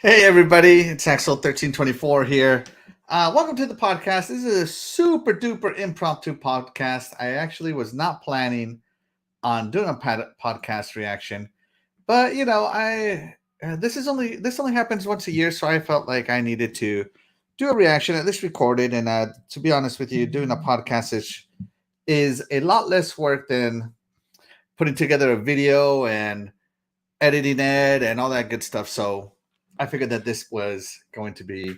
Hey everybody, it's Axel 1324 here. Welcome to the podcast. This is a super duper impromptu podcast. I actually was not planning on doing a podcast reaction, but I this only happens once a year, so I felt like I needed to do a reaction, at least record it. And to be honest with you, doing a podcast is a lot less work than putting together a video and editing it and all that good stuff. So I figured that this was going to be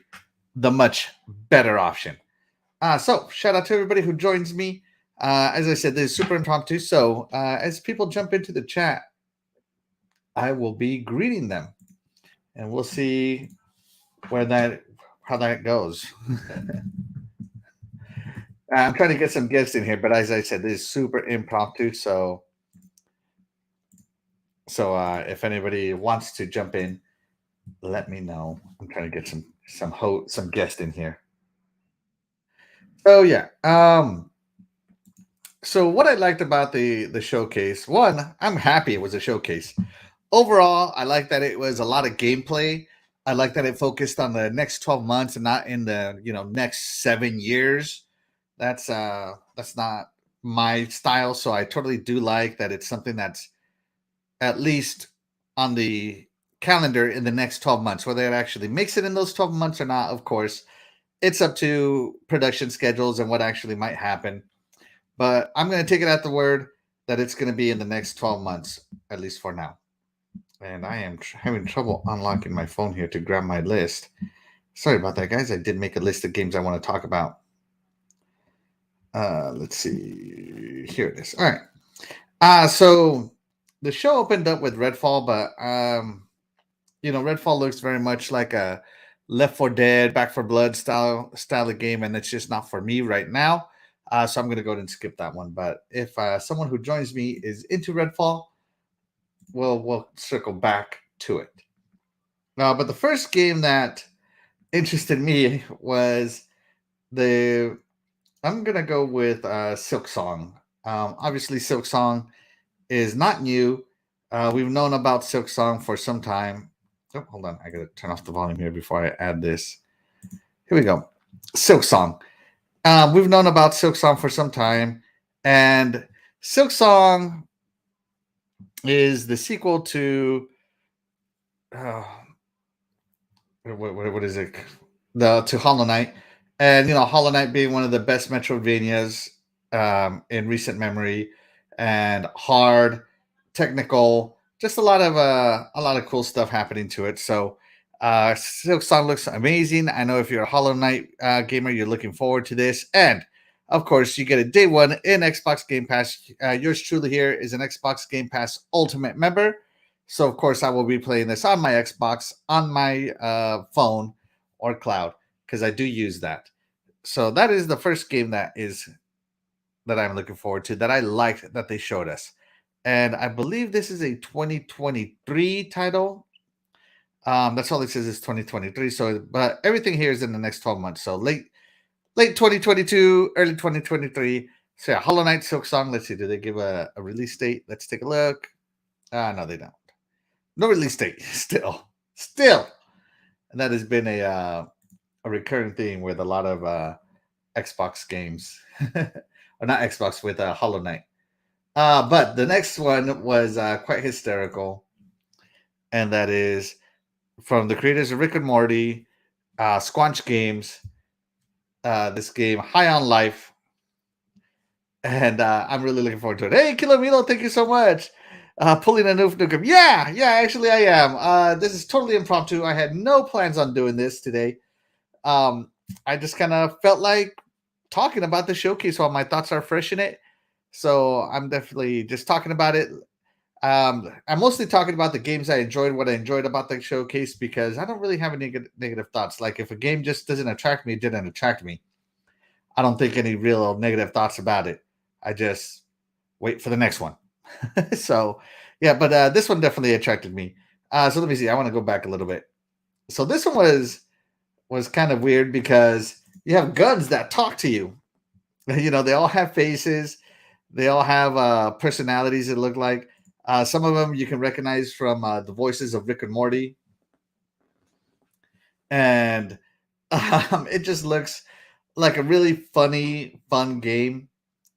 the much better option. So shout out to everybody who joins me. As I said, this is super impromptu. So as people jump into the chat, I will be greeting them, and we'll see where that how that goes. I'm trying to get some guests in here, but as I said, this is super impromptu. So if anybody wants to jump in, let me know. I'm trying to get some guests in here. So yeah. So what I liked about the showcase, one, I'm happy it was a showcase. Overall, I like that it was a lot of gameplay. I like that it focused on the next 12 months and not in the next 7 years. That's not my style. So I totally do like that it's something that's at least on the calendar in the next 12 months. Whether it actually makes it in those 12 months or not, of course, it's up to production schedules and what actually might happen. But I'm going to take it at the word that it's going to be in the next 12 months, at least for now. And I am having trouble unlocking my phone here to grab my list. Sorry about that, guys. I did make a list of games I want to talk about. Let's see. Here it is. All right. So the show opened up with Redfall, but Redfall looks very much like a Left 4 Dead, Back for Blood style of game, and it's just not for me right now. So I'm going to go ahead and skip that one. But if someone who joins me is into Redfall, we'll circle back to it. But the first game that interested me was the. I'm gonna go with Silk Song. Obviously, Silk Song is not new. We've known about Silk Song for some time. Oh, hold on, I gotta turn off the volume here before I add this. Here we go. Silk Song. We've known about Silk Song for some time, and Silk Song is the sequel to uh, what is it? The to Hollow Knight, and Hollow Knight being one of the best Metroidvanias in recent memory, and hard, technical, just a lot of cool stuff happening to it. So Silk Song looks amazing. I know if you're a Hollow Knight gamer, you're looking forward to this, and of course, you get a day one in Xbox Game Pass. Yours truly here is an Xbox Game Pass Ultimate member. So, of course, I will be playing this on my Xbox, on my phone, or cloud, because I do use that. So that is the first game that I'm looking forward to, that I liked that they showed us. And I believe this is a 2023 title. That's all it says is 2023. So, but everything here is in the next 12 months. So late 2022, early 2023. So yeah, Hollow Knight Silk Song. Let's see, do they give a release date? Let's take a look. No, they don't. No release date. Still, and that has been a recurring theme with a lot of Xbox games, or not Xbox, with Hollow Knight. But the next one was quite hysterical, and that is from the creators of Rick and Morty, Squanch Games. This game, High on Life, and I'm really looking forward to it. Hey, Kilomilo, thank you so much. Pulling a new nukem. Yeah, actually, I am. This is totally impromptu. I had no plans on doing this today. I just kind of felt like talking about the showcase while my thoughts are fresh in it. So I'm definitely just talking about it. I'm mostly talking about the games I enjoyed, what I enjoyed about the showcase, because I don't really have any negative thoughts. Like if a game just doesn't attract me, it didn't attract me. I don't think any real negative thoughts about it. I just wait for the next one. So yeah, but this one definitely attracted me. So let me see. I want to go back a little bit. So this one was kind of weird because you have guns that talk to you. They all have faces. They all have personalities. It look like some of them you can recognize from the voices of Rick and Morty. and it just looks like a really funny, fun game,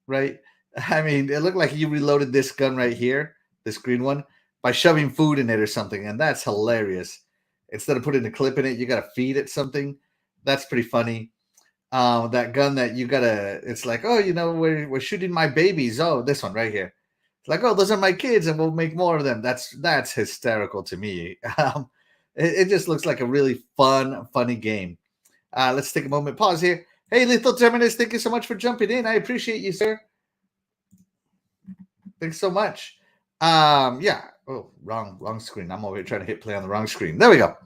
right? I mean, it looked like you reloaded this gun right here, this green one, by shoving food in it or something, and that's hilarious. Instead of putting a clip in it, you got to feed it something. That's pretty funny. That gun that you gotta, it's like, oh, we're shooting my babies. Oh, this one right here. It's like, oh, those are my kids, and we'll make more of them. That's hysterical to me. It just looks like a really fun, funny game. Let's take a moment, pause here. Hey, Lethal Terminus, thank you so much for jumping in. I appreciate you, sir. Thanks so much. Yeah. Oh, wrong screen. I'm over here trying to hit play on the wrong screen. There we go.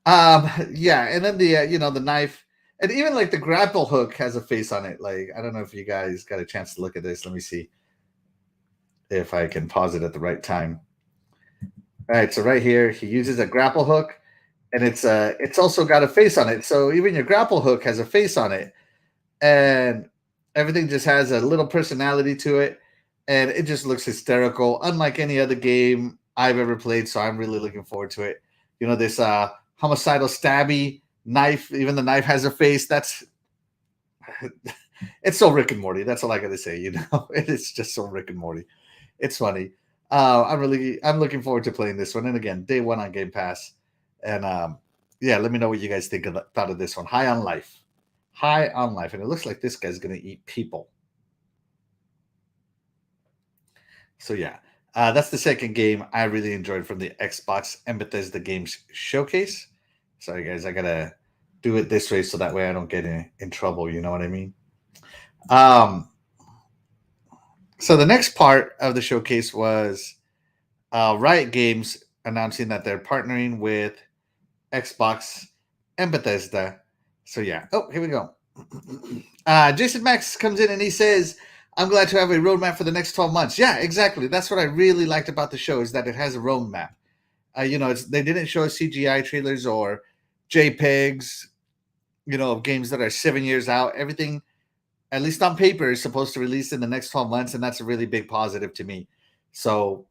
Yeah, and then the knife, and even like the grapple hook has a face on it. Like, I don't know if you guys got a chance to look at this. Let me see if I can pause it at the right time. All right, so right here, he uses a grapple hook, and it's also got a face on it. So even your grapple hook has a face on it, and everything just has a little personality to it, and it just looks hysterical, unlike any other game I've ever played. So I'm really looking forward to it. This homicidal stabby knife, even the knife has a face. That's it's so Rick and Morty. That's all I gotta say. It's just so Rick and Morty. It's funny. I'm looking forward to playing this one, and again, day one on Game Pass. And yeah, let me know what you guys thought of this one. High on Life. High on Life. And it looks like this guy's going to eat people. So, yeah, that's the second game I really enjoyed from the Xbox and Bethesda Games Showcase. Sorry, guys, I got to do it this way so that way I don't get in trouble. You know what I mean? So, the next part of the showcase was Riot Games announcing that they're partnering with Xbox and Bethesda. So yeah. Oh, here we go. Jason Max comes in and he says, "I'm glad to have a roadmap for the next 12 months." Yeah, exactly. That's what I really liked about the show, is that it has a roadmap. They didn't show CGI trailers or JPEGs, of games that are 7 years out. Everything, at least on paper, is supposed to release in the next 12 months, and that's a really big positive to me. So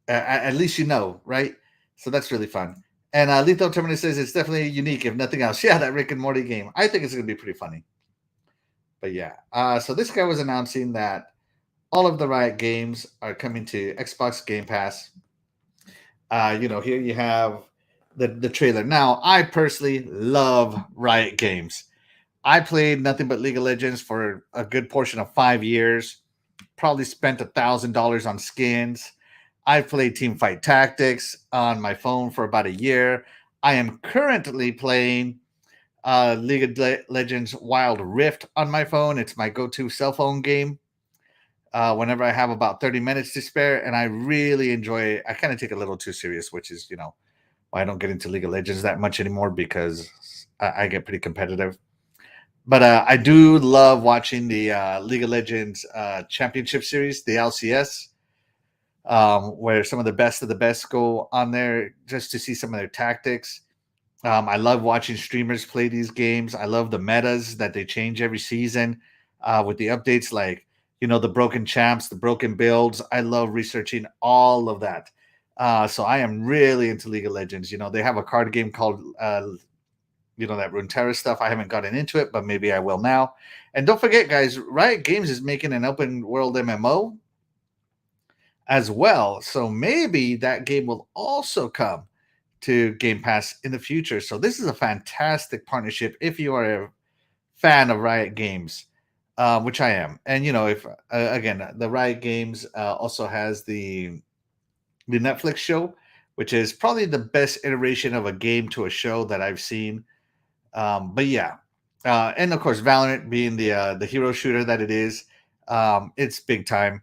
at least right? So that's really fun. And Lethal Terminus says it's definitely unique, if nothing else. Yeah, that Rick and Morty game. I think it's going to be pretty funny. But yeah, so this guy was announcing that all of the Riot games are coming to Xbox Game Pass. Here you have the trailer. Now, I personally love Riot games. I played nothing but League of Legends for a good portion of 5 years. Probably spent $1,000 on skins. I've played Teamfight Tactics on my phone for about a year. I am currently playing League of Legends Wild Rift on my phone. It's my go-to cell phone game whenever I have about 30 minutes to spare, and I really enjoy it. I kind of take it a little too serious, which is, why I don't get into League of Legends that much anymore, because I get pretty competitive. But I do love watching the League of Legends Championship Series, the LCS, where some of the best go on there just to see some of their tactics. I love watching streamers play these games. I love the metas that they change every season with the updates, like, the broken champs, the broken builds. I love researching all of that. So I am really into League of Legends. They have a card game called, that Runeterra stuff. I haven't gotten into it, but maybe I will now. And don't forget, guys, Riot Games is making an open world MMO as well. So maybe that game will also come to Game Pass in the future. So this is a fantastic partnership if you are a fan of Riot Games, which I am. And if again, the Riot Games also has the Netflix show, which is probably the best iteration of a game to a show that I've seen. But yeah, and of course, Valorant being the hero shooter that it is, it's big time.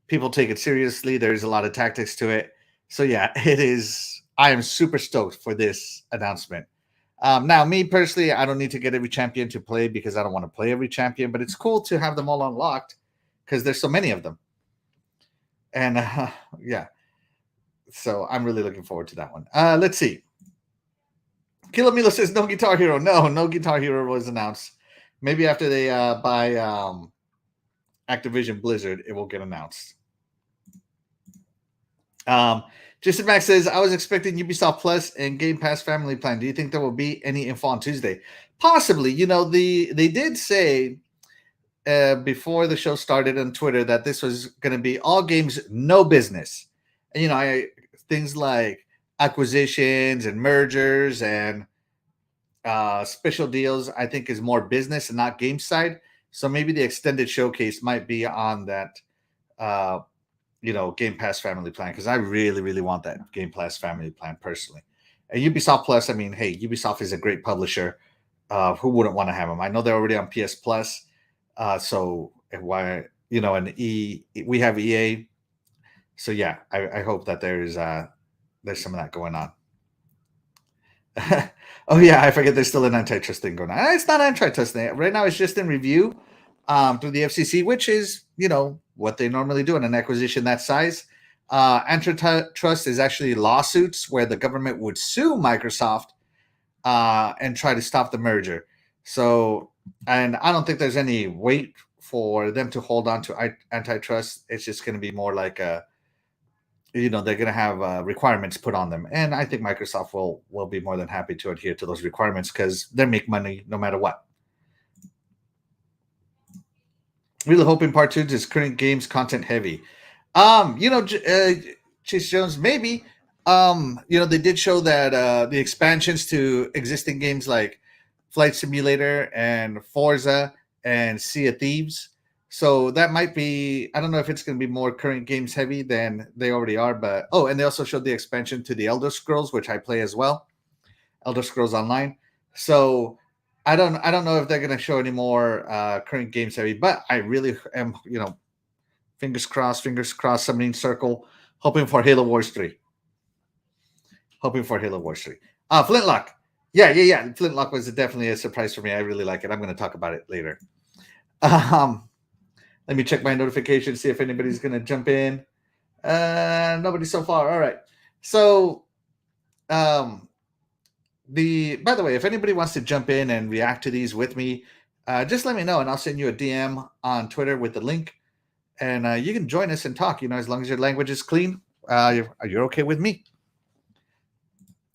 People take it seriously. There's a lot of tactics to it. So yeah, it is. I am super stoked for this announcement. Now, me personally, I don't need to get every champion to play because I don't want to play every champion, but it's cool to have them all unlocked because there's so many of them. And yeah, so I'm really looking forward to that one. Let's see. Kilomilo says no Guitar Hero. No Guitar Hero was announced. Maybe after they buy Activision Blizzard, it will get announced. Jason Max says, I was expecting Ubisoft Plus and Game Pass Family Plan. Do you think there will be any info on Tuesday? Possibly. They did say before the show started on Twitter that this was going to be all games, no business. And, things like acquisitions and mergers and special deals, I think, is more business and not game side. So maybe the extended showcase might be on that, Game Pass Family Plan, because I really, really want that Game Pass Family Plan personally. And Ubisoft Plus, I mean, hey, Ubisoft is a great publisher. Who wouldn't want to have them? I know they're already on PS Plus. So why, and we have EA. So yeah, I hope that there's some of that going on. Oh yeah, I forget there's still an antitrust thing going on. It's not antitrust thing right now. It's just in review through the FCC, which is what they normally do in an acquisition that size. Antitrust is actually lawsuits where the government would sue Microsoft and try to stop the merger. So, and I don't think there's any weight for them to hold on to antitrust. It's just going to be more like they're going to have requirements put on them, and I think Microsoft will be more than happy to adhere to those requirements because they make money no matter what. Really hoping part two is current games content heavy. Chase Jones, maybe. They did show that the expansions to existing games like Flight Simulator and Forza and Sea of Thieves. So that might be, I don't know if it's going to be more current games heavy than they already are, but and they also showed the expansion to the Elder Scrolls, which I play as well, Elder Scrolls Online. So I don't know if they're going to show any more current games heavy, but I really am, fingers crossed, summoning circle, hoping for Halo Wars 3. Flintlock. Yeah. Flintlock was definitely a surprise for me. I really like it. I'm going to talk about it later. Let me check my notifications, see if anybody's going to jump in. Nobody so far. All right. So, by the way, if anybody wants to jump in and react to these with me, just let me know and I'll send you a DM on Twitter with the link. And you can join us and talk, as long as your language is clean, you're okay with me.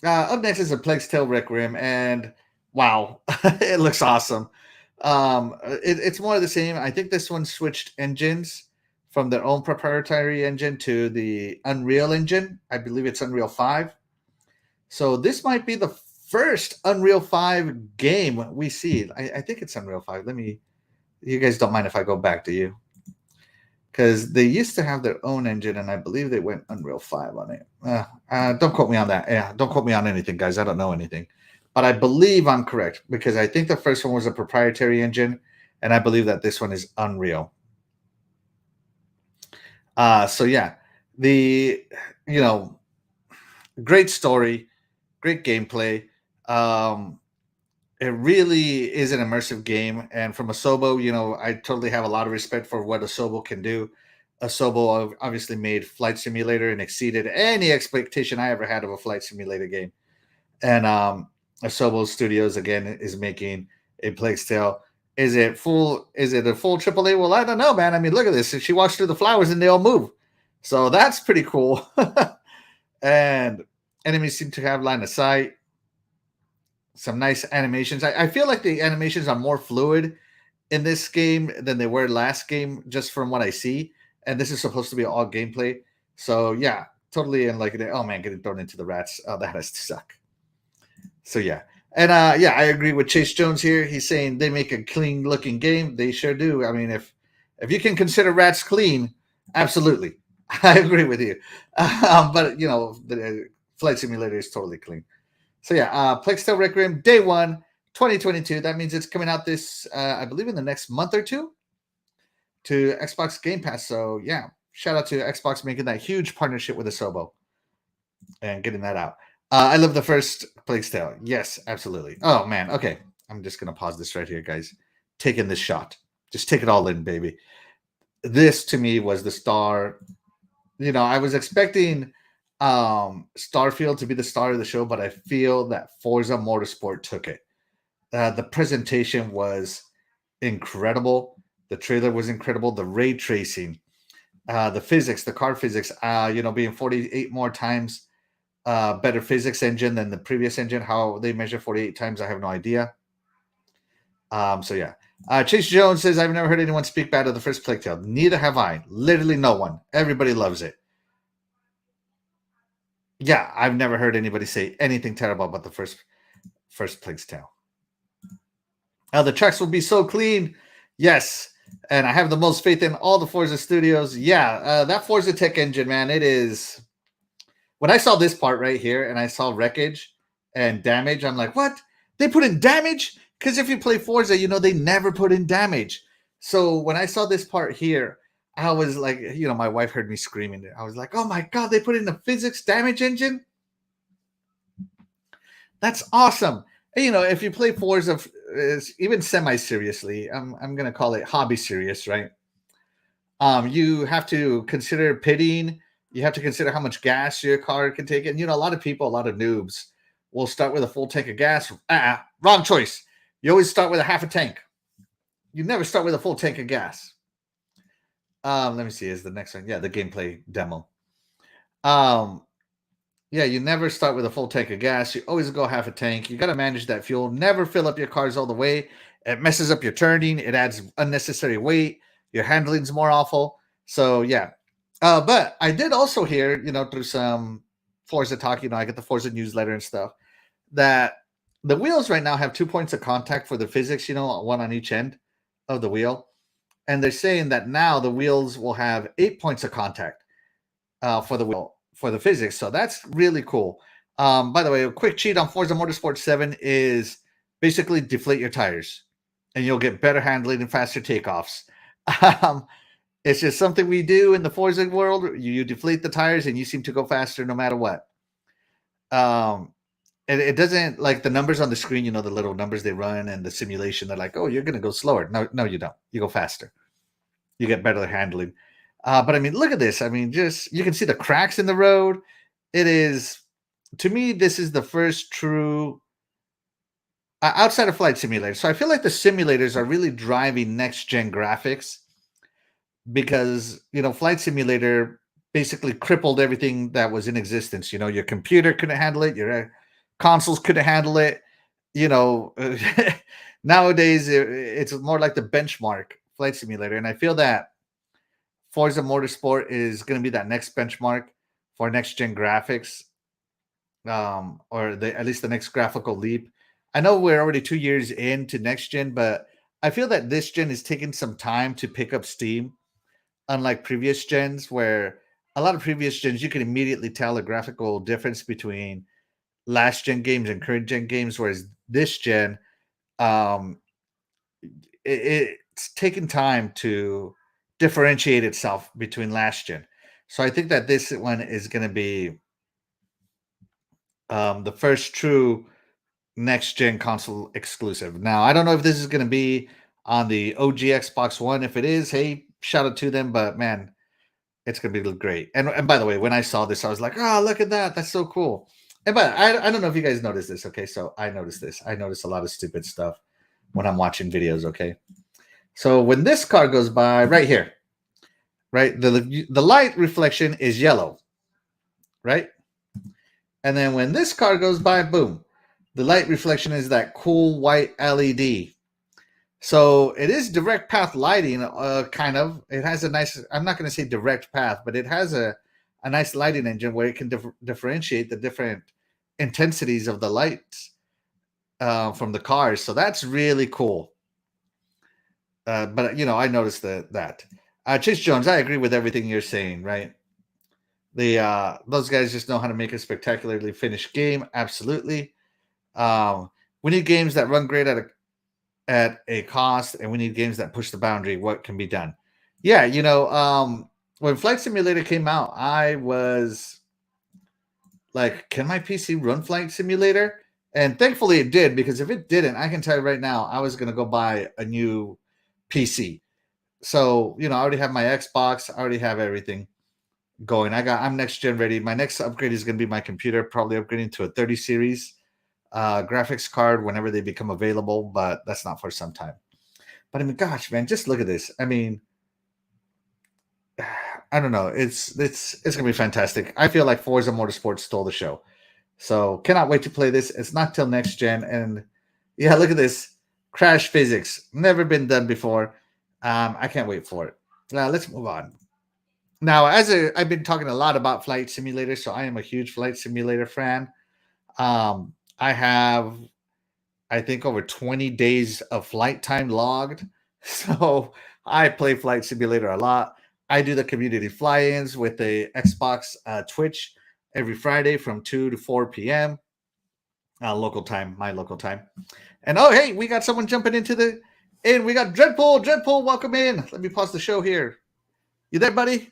Up next is a Plague's Tale Requiem, and wow, it looks awesome. It's more of the same. I think this one switched engines from their own proprietary engine to the Unreal Engine. I believe it's Unreal 5. So this might be the first Unreal 5 game we see. I think it's Unreal 5. You guys don't mind if I go back to you? Because they used to have their own engine, and I believe they went Unreal 5 on it. Don't quote me on that. Yeah, don't quote me on anything, guys. I don't know anything. But I believe I'm correct, because I think the first one was a proprietary engine, and I believe that this one is Unreal. So yeah, great story, great gameplay. It really is an immersive game. And from Asobo, I totally have a lot of respect for what Asobo can do. Asobo obviously made Flight Simulator and exceeded any expectation I ever had of a Flight Simulator game. And Asobo Studios, again, is making a Plague's Tale. Is it a full AAA? Well, I don't know, man. I mean, look at this. She walks through the flowers and they all move. So that's pretty cool. And enemies seem to have line of sight. Some nice animations. I feel like the animations are more fluid in this game than they were last game, just from what I see. And this is supposed to be all gameplay. So yeah, totally. And oh man, getting thrown into the rats. Oh, that has to suck. So yeah. And yeah, I agree with Chase Jones here. He's saying they make a clean looking game. They sure do. I mean, if you can consider rats clean, absolutely. I agree with you. But the Flight Simulator is totally clean. So yeah, Plague's Tale Requiem, day 1, 2022. That means it's coming out this, I believe, in the next month or two to Xbox Game Pass. So yeah, shout out to Xbox making that huge partnership with Asobo and getting that out. I love the first Plague's Tale. Yes, absolutely. Oh man, okay. I'm just gonna pause this right here, guys. Taking this shot. Just take it all in, baby. This to me was the star. I was expecting Starfield to be the star of the show, but I feel that Forza Motorsport took it. The presentation was incredible. The trailer was incredible. The ray tracing, the physics, the car physics, being 48 more times better physics engine than the previous engine. How they measure 48 times, I have no idea. So yeah. Chase Jones says, I've never heard anyone speak bad of the first Plague Tale. Neither have I. Literally no one. Everybody loves it. Yeah, I've never heard anybody say anything terrible about the first Plague Tale. The tracks will be so clean. Yes. And I have the most faith in all the Forza studios. Yeah, that Forza Tech engine, man, it is. When I saw this part right here and I saw wreckage and damage, I'm like, what? They put in damage? Because if you play Forza, they never put in damage. So when I saw this part here, I was like, my wife heard me screaming. I was like, oh my God, they put in the physics damage engine? That's awesome. And, if you play Forza, even semi-seriously, I'm going to call it hobby serious, right? You have to consider pitting. You have to consider how much gas your car can take. And, a lot of people, a lot of noobs will start with a full tank of gas. Wrong choice. You always start with a half a tank. You never start with a full tank of gas. Let me see. Is the next one? Yeah, the gameplay demo. Yeah, you never start with a full tank of gas. You always go half a tank. You got to manage that fuel. Never fill up your cars all the way. It messes up your turning. It adds unnecessary weight. Your handling's more awful. So yeah. But I did also hear, through some Forza talk, I get the Forza newsletter and stuff, that the wheels right now have 2 points of contact for the physics, one on each end of the wheel. And they're saying that now the wheels will have 8 points of contact for the wheel, for the physics. So that's really cool. By the way, a quick cheat on Forza Motorsport 7 is basically deflate your tires and you'll get better handling and faster takeoffs. It's just something we do in the Forza world. You deflate the tires and you seem to go faster no matter what. And it doesn't, like the numbers on the screen, the little numbers they run and the simulation, they're like, oh, you're going to go slower. No, you don't. You go faster. You get better handling. But I mean, look at this. I mean, just you can see the cracks in the road. It is, to me, this is the first true outside of Flight Simulator. So I feel like the simulators are really driving next gen graphics because, Flight Simulator basically crippled everything that was in existence. Your computer couldn't handle it. Your consoles couldn't handle it. Nowadays it's more like the benchmark Flight Simulator. And I feel that Forza Motorsport is going to be that next benchmark for next gen graphics, or at least the next graphical leap. I know we're already 2 years into next gen, but I feel that this gen is taking some time to pick up steam, unlike previous gens, where a lot of previous gens you can immediately tell a graphical difference between last gen games and current gen games, whereas this gen, um, it's taken time to differentiate itself between last gen. So I think that this one is going to be the first true next gen console exclusive. Now, I don't know if this is going to be on the OG Xbox One. If it is, hey, shout out to them. But man, it's going to be great. And by the way, when I saw this, I was like, oh, look at that. That's so cool. And but I don't know if you guys noticed this. Okay, so I noticed this. I noticed a lot of stupid stuff when I'm watching videos. Okay, so when this car goes by right here, right, the light reflection is yellow, right? And then when this car goes by, boom, the light reflection is that cool white LED. So it is direct path lighting, kind of. It has a nice, I'm not going to say direct path, but it has a nice lighting engine where it can differentiate the different intensities of the lights from the cars. So that's really cool. But, I noticed that. Chase Jones, I agree with everything you're saying, right? Those guys just know how to make a spectacularly finished game. Absolutely. We need games that run great at a cost, and we need games that push the boundary. What can be done? Yeah, when Flight Simulator came out, I was like, can my PC run Flight Simulator? And thankfully it did, because if it didn't, I can tell you right now, I was going to go buy a new PC. So, I already have my Xbox, I already have everything going. I'm next gen ready. My next upgrade is going to be my computer, probably upgrading to a 30 series graphics card whenever they become available, but that's not for some time. But I mean, gosh, man, just look at this. I mean, I don't know. It's gonna be fantastic. I feel like Forza Motorsport stole the show. So cannot wait to play this. It's not till next gen, and yeah, look at this crash physics. Never been done before. I can't wait for it. Let's move on. Now, I've been talking a lot about flight simulators, so I am a huge flight simulator fan. I have, I think, over 20 days of flight time logged. So I play flight simulator a lot. I do the community fly-ins with the Xbox Twitch every Friday from 2 to 4 p.m. Local time, my local time. And oh, hey, we got someone jumping into the in. We got Dreadpool. Dreadpool, welcome in. Let me pause the show here. You there, buddy?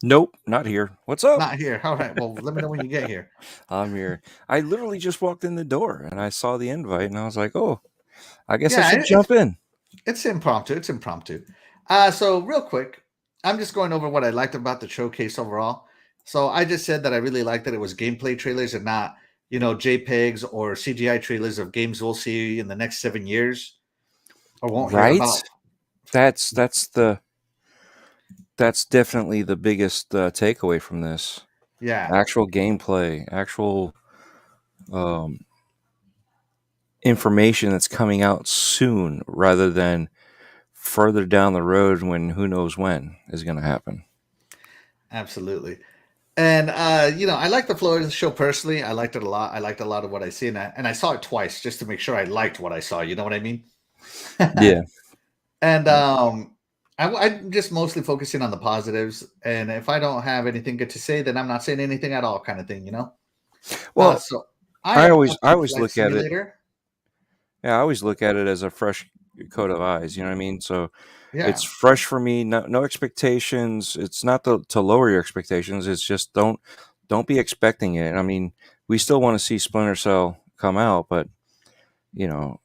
Nope, not here. What's up? Not here. All right. Well, let me know when you get here. I'm here. I literally just walked in the door and I saw the invite and I was like, oh, I guess I Yeah, should jump in. it's impromptu. It's impromptu. So real quick, I'm just going over what I liked about the showcase overall. So I just said that I really liked that it was gameplay trailers and not, JPEGs or CGI trailers of games we'll see in the next 7 years or won't hear Right? about. That's definitely the biggest takeaway from this. Yeah. Actual gameplay, actual information that's coming out soon rather than further down the road when who knows when is going to happen. Absolutely. And I like the flow of the show personally. I liked it a lot. I liked a lot of what I see, and I saw it twice just to make sure I liked what I saw. You know what I mean? Yeah. And I'm just mostly focusing on the positives. And if I don't have anything good to say, then I'm not saying anything at all, kind of thing. Well, So I I always I play always Flight look at it. Simulator. Yeah, I always look at it as a fresh coat of eyes. You know what I mean? So it's Yeah. fresh for me. No expectations. It's not to lower your expectations. It's just don't be expecting it. I mean, we still want to see Splinter Cell come out, but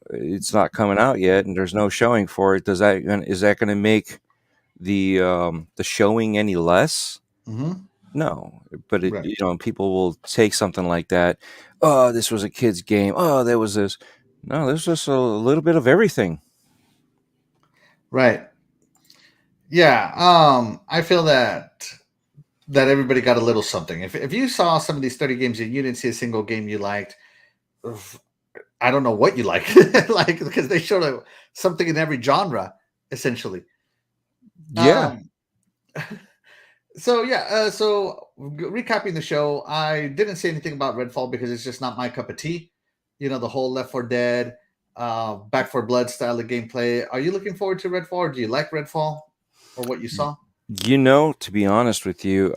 it's not coming out yet, and there's no showing for it. Is that going to make the showing any less? Hmm. No, but Right. people will take something like that. Oh, this was a kid's game. Oh, there was this. No, there's just a little bit of everything. Right. Yeah. I feel that everybody got a little something. If you saw some of these 30 games and you didn't see a single game you liked, I don't know what you like, like because they showed something in every genre essentially. Yeah. Um, so yeah, recapping the show, I didn't say anything about Redfall because it's just not my cup of tea. The whole Left 4 Dead, Back 4 Blood style of gameplay. Are you looking forward to Redfall? Or do you like Redfall or what you saw? To be honest with you,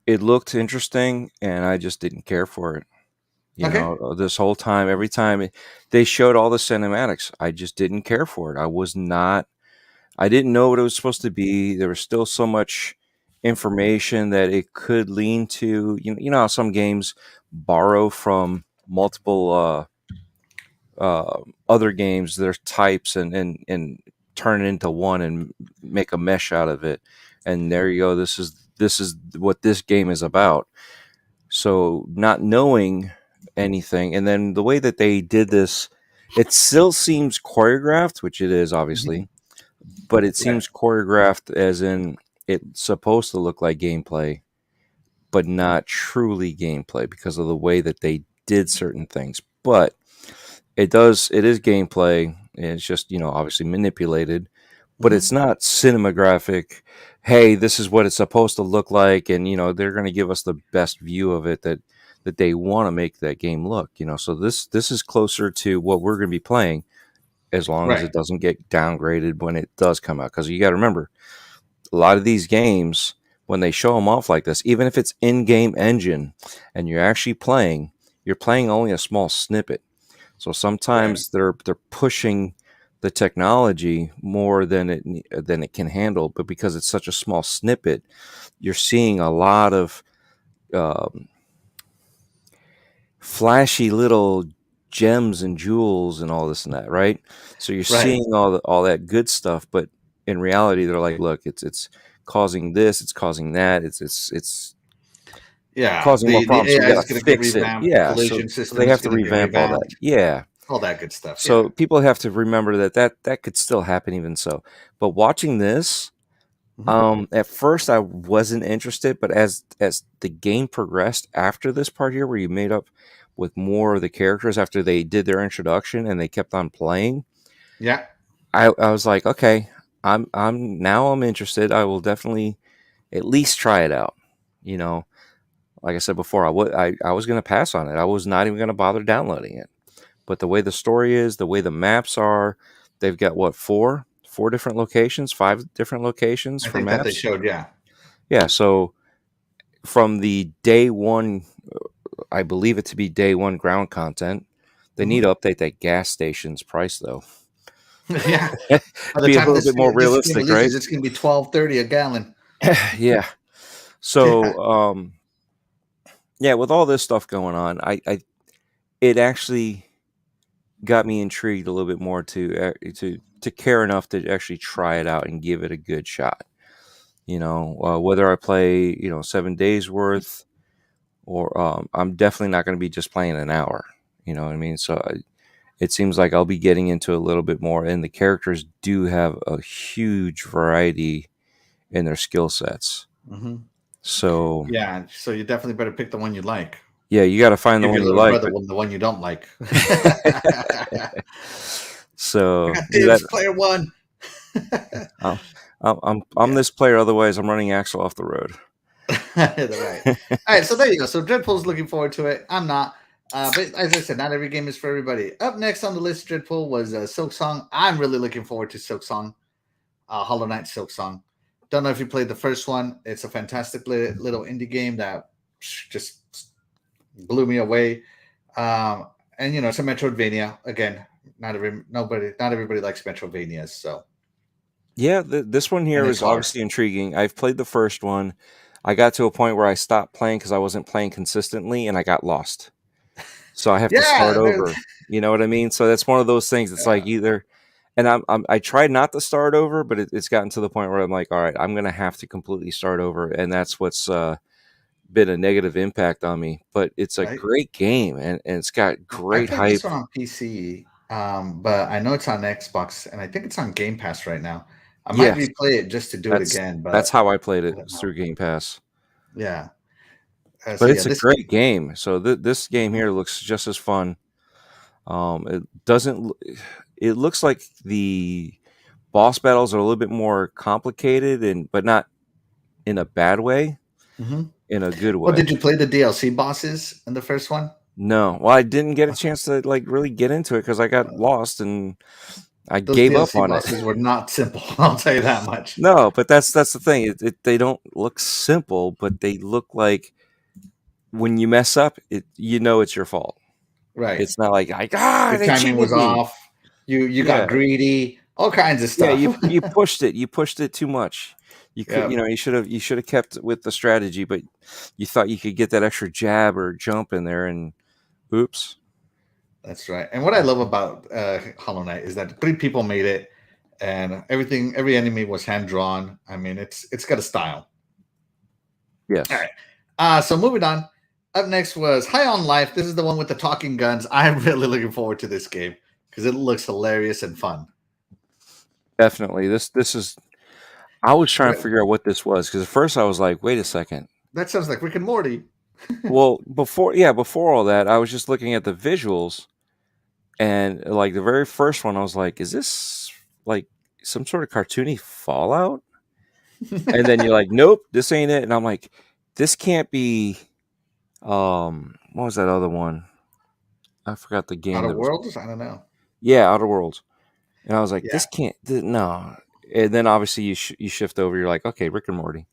it looked interesting, and I just didn't care for it. Okay. This whole time, every time they showed all the cinematics, I just didn't care for it. I didn't know what it was supposed to be. There was still so much information that it could lean to. You know how some games borrow from multiple other games, their types, and turn it into one and make a mesh out of it. And there you go. This is what this game is about. So not knowing anything, and then the way that they did this, it still seems choreographed, which it is Mhm. obviously, but it Right. seems choreographed as in it's supposed to look like gameplay, but not truly gameplay because of the way that they did certain things. But it is gameplay. And it's just, obviously manipulated, but it's Hmm. not cinematographic. Hey, this is what it's supposed to look like. And, they're going to give us the best view of it that they want to make that game look, so this is closer to what we're going to be playing as long as Right. it doesn't get downgraded when it does come out. Because you got to remember, a lot of these games, when they show them off like this, even if it's in-game engine and you're playing only a small snippet. So Right. sometimes they're pushing the technology more than it can handle, but because it's such a small snippet, you're seeing a lot of um, flashy little gems and jewels and all this and that, right? So you're Right. seeing all that good stuff, but in reality, they're like, look, it's causing this, it's causing that, it's Yeah. causing more The problems. So we AI got is to going to get fix it. revamped. The Yeah. So collision they system have is to going to get revamp all that. revamped. Yeah. All that good stuff. Yeah. So people have to remember that could still happen even so. But watching this, Mhm. At first I wasn't interested, but as the game progressed after this part here, where you made up with more of the characters after they did their introduction and they kept on playing, Yeah, I was like, okay, I'm interested. I will definitely at least try it out. You know, like I said before, I was going to pass on it. I was not even going to bother downloading it. But the way the story is, the way the maps are, they've got what, four different locations, five different locations I for think that they maps. showed. Yeah. Yeah, so from the day one, I believe it to be day one ground content. They need Hmm. to update that gas station's price though. Yeah. By the Be a time little bit more this game realistic, right? releases, it's going to be 12.30 a gallon. Yeah. Yeah. So, yeah, with all this stuff going on, it actually got me intrigued a little bit more to care enough to actually try it out and give it a good shot. Whether I play 7 days worth or I'm definitely not going to be just playing an hour. You know what I mean? So it seems like I'll be getting into a little bit more, and the characters do have a huge variety in their skill sets. Hmm. So Yeah. So you definitely better pick the one you like. yeah, you got to find the Give your one you little like. brother the one you don't like. I So got that dibs, player one. I'm, I'm Yeah. this player. Otherwise, I'm running Axel off the road. Right. All right. So there you go. So Dreadpool's looking forward to it. I'm not. But as I said, not every game is for everybody. Up next on the list, Dreadpool was Silk Song. I'm really looking forward to Silk Song, Hollow Knight Silk Song. Don't know if you played the first one. It's a fantastic little indie game that just blew me away. And it's a Metroidvania. Again, not everybody likes Metroidvanias. So, Yeah, this one and here it's was hard, obviously intriguing. I've played the first one. I got to a point where I stopped playing because I wasn't playing consistently and I got lost. So I have to start yeah. over. You know what I mean? So that's one of those things. It's like either, and I tried not to start over, but it's gotten to the point where I'm like, all right, I'm gonna have to completely start over, and that's what's been a negative impact on me. But it's a Right. great game, and it's got I great played this hype. one on PC, but I know it's on Xbox, and I think it's on Game Pass right now. I might Yes, replay it just to do it that's again, that's but how I played I it, don't was know. through Game Pass. Yeah. So But yeah, it's a this great game. game. So this game Mhm. here looks just as fun. It doesn't. It looks like the boss battles are a little bit more complicated, and but not in a bad way, Mhm. in a good Well, way. did you play the DLC bosses in the first one? No, well, I didn't get a chance to like really get into it because I got lost and I Those gave up DLC on it. bosses were not simple. I'll tell you that much. No, but that's the thing. They don't look simple, but they look like when you mess up, it's your fault. Right. It's not like Your they timing cheated was me. off. You got Yeah, greedy. All kinds of yeah. stuff. You pushed it. You pushed it too much. You could Yeah, you should have kept with the strategy, but you thought you could get that extra jab or jump in there, and oops. that's right. And what I love about Hollow Knight is that 3 people made it, and every enemy was hand drawn. I mean, it's got a style. All Yes, right. So moving on. Up next was High on Life. This is the one with the talking guns. I'm really looking forward to this game because it looks hilarious and fun. definitely. This is. I was trying to What? figure out what this was because at first I was like, wait a second. That sounds like Rick and Morty. Well, before all that, I was just looking at the visuals and like the very first one, I was like, is this like some sort of cartoony Fallout? And then you're like, nope, this ain't it. And I'm like, this can't be. What was that other one? I forgot the game Outer that was. Worlds? I don't know. Yeah, Outer Worlds. And I was like, Yeah. this can't. No. And then obviously you shift over. You're like, okay, Rick and Morty.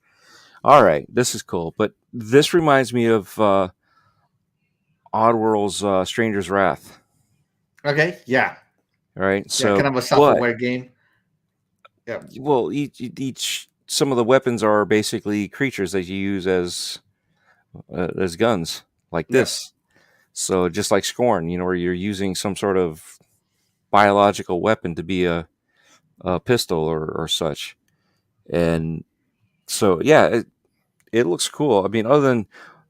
All right, this is cool. But this reminds me of Oddworld's Stranger's Wrath. Okay. Yeah. All right, Yeah. so Kind of a but self-aware game. Yeah. well, each some of the weapons are basically creatures that you use as guns, like Yeah. this. So just like Scorn, where you're using some sort of biological weapon to be a pistol or such. And so yeah, it looks cool. I mean, other than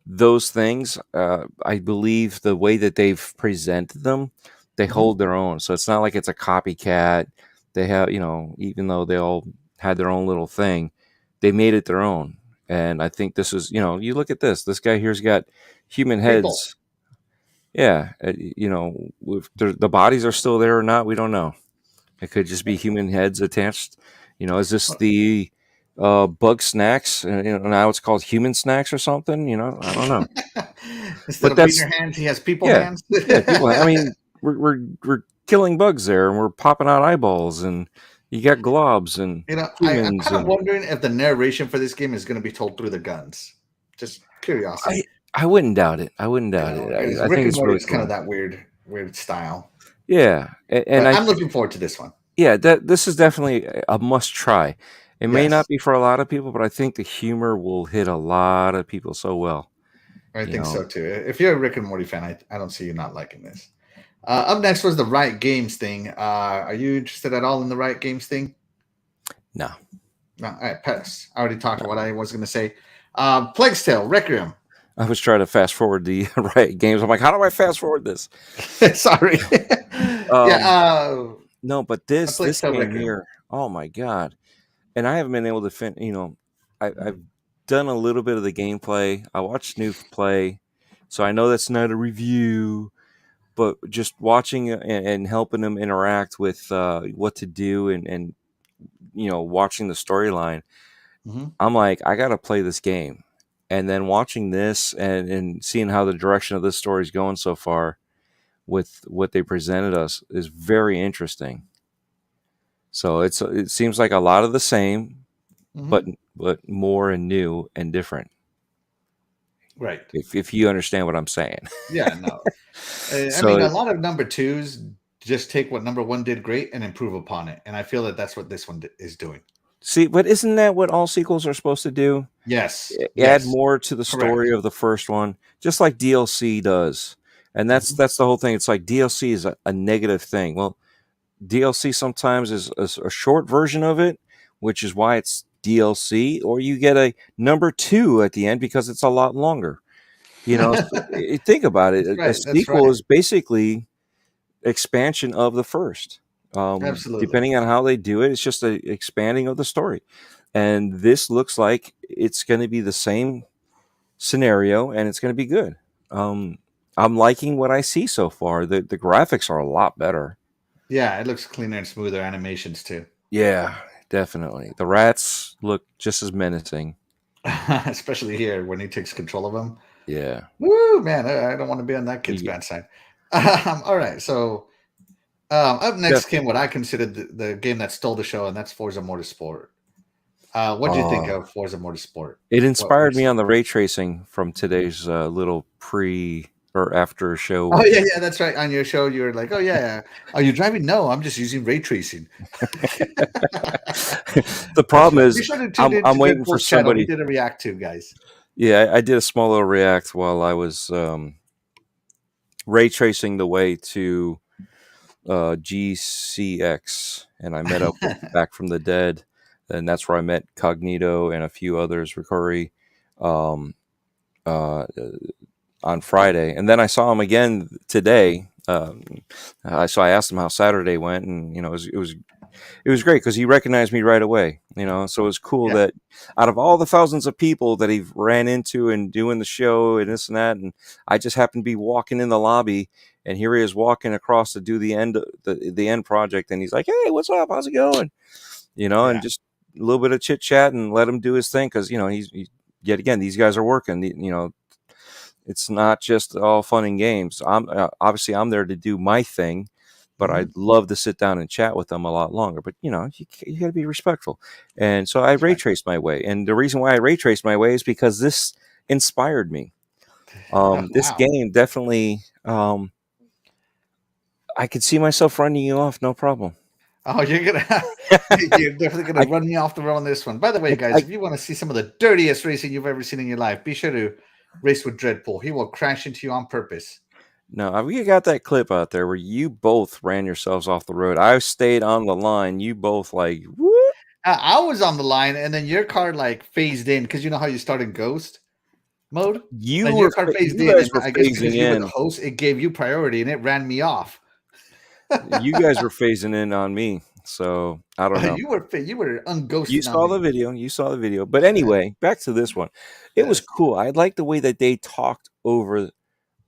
those things, I believe the way that they've presented them, they Hmm. hold their own. So it's not like it's a copycat. They have, even though they all had their own little thing, they made it their own. And I think this is, you look at this. This guy here's got human People. heads. Yeah, if the bodies are still there or not, we don't know. It could just be human heads attached. Is this the bug snacks? Now it's called human snacks or something. I don't know. Instead But of that's finger hands, he has people yeah, hands. yeah. People. I mean, we're killing bugs there, and we're popping out eyeballs, and you got globs and I'm humans, kind of and wondering if the narration for this game is going to be told through the guns. Just I curiosity. I wouldn't doubt it. I wouldn't doubt it. Because I Rick think and it's Morty really is kind of cool. that weird style. Yeah, and But I I'm looking forward to this one. yeah, this is definitely a must try. It may not Yes, be for a lot of people, but I think the humor will hit a lot of people so well. I You think know, so too. If you're a Rick and Morty fan, I don't see you not liking this. Up next was the Riot Games thing. Are you interested at all in the Riot Games thing? no, No, all right, pass. I already talked no. what I was going to say. Plague's Tale, Requiem. I was trying to fast forward the Riot Games. I'm like, how do I fast forward this? Sorry. Yeah, Um, no, but a this Plague's Tale game Requiem. here, oh my god! And I haven't been able to I've done a little bit of the gameplay. I watched Snoof play, so I know that's not a review. But just watching and helping them interact with what to do and watching the storyline, Mm-hmm. I'm like, I got to play this game. And then watching this and seeing how the direction of this story is going so far with what they presented us is very interesting. So it seems like a lot of the same, Mm-hmm. but more and new and different. Right. If you understand what I'm saying. Yeah, no. I mean, So a lot of number twos just take what number one did great and improve upon it. And I feel that that's what this one is doing. see, but isn't that what all sequels are supposed to do? Yes. Add Yes. more to the Correct. story of the first one, just like DLC does. And that's Mm-hmm. that's the whole thing. It's like DLC is a negative thing. Well, DLC sometimes is a short version of it, which is why it's DLC, or you get a number two at the end because it's a lot longer. So, think about it. That's A right. That's sequel right. is basically expansion of the first. Absolutely. Depending on how they do it, it's just a expanding of the story. And this looks like it's going to be the same scenario, and it's going to be good. Um, I'm liking what I see so far. The graphics are a lot better. Yeah, it looks cleaner and smoother animations too. Yeah, definitely. The rats look just as menacing. Especially here when he takes control of them. Yeah. Woo, man, I don't want to be on that kid's You, bad side. All right, so up yeah. next came what I considered the game that stole the show, and that's Forza Motorsport. What do you think Oh, of Forza Motorsport? it What inspired me race? on the ray tracing from today's little pre or after show. Oh yeah, that's right. On your show, you were like, "Oh yeah, are you driving?" No, I'm just using ray tracing. The That's problem right. Be is, sure to tune I'm in I'm to waiting for Deadpool's channel. He somebody. did a react to guys. Yeah, I did a small little react while I was ray tracing the way to GCX, and I met up with Back from the Dead, and that's where I met Cognito and a few others, Ricori, um, uh, on Friday, and then I saw him again today. So I asked him how Saturday went, and it was great because he recognized me right away. So it was cool Yeah, that out of all the thousands of people that he ran into and doing the show and this and that, and I just happened to be walking in the lobby, and here he is walking across to do the end project, and he's like, "Hey, what's up? How's it going?" And yeah, just a little bit of chit chat and let him do his thing because he's yet again these guys are working. It's not just all fun and games. I'm there to do my thing, but hmm I'd love to sit down and chat with them a lot longer. But you got to be respectful, and so I that's ray right. traced my way. And the reason why I ray traced my way is because this inspired me. Oh, This wow. game definitely, I could see myself running you off, no problem. Oh, you're definitely gonna I, run me off the road on this one. By the way, guys, I if you want to see some of the dirtiest racing you've ever seen in your life, be sure to race with Dreadpool. He will crash into you on purpose. no, we got that clip out there where you both ran yourselves off the road. I stayed on the line. You both like whoop. I was on the line, and then your car like phased in because you know how you start in Ghost mode. Then your car phased You in, guys and were I guess phasing because you were the in. host, it gave you priority, and it ran me off. You guys were phasing in on me. So I don't know. You were You unghosting on saw me. the video. You saw the video. But anyway, back to this one. It was Yes. cool. I like the way that they talked over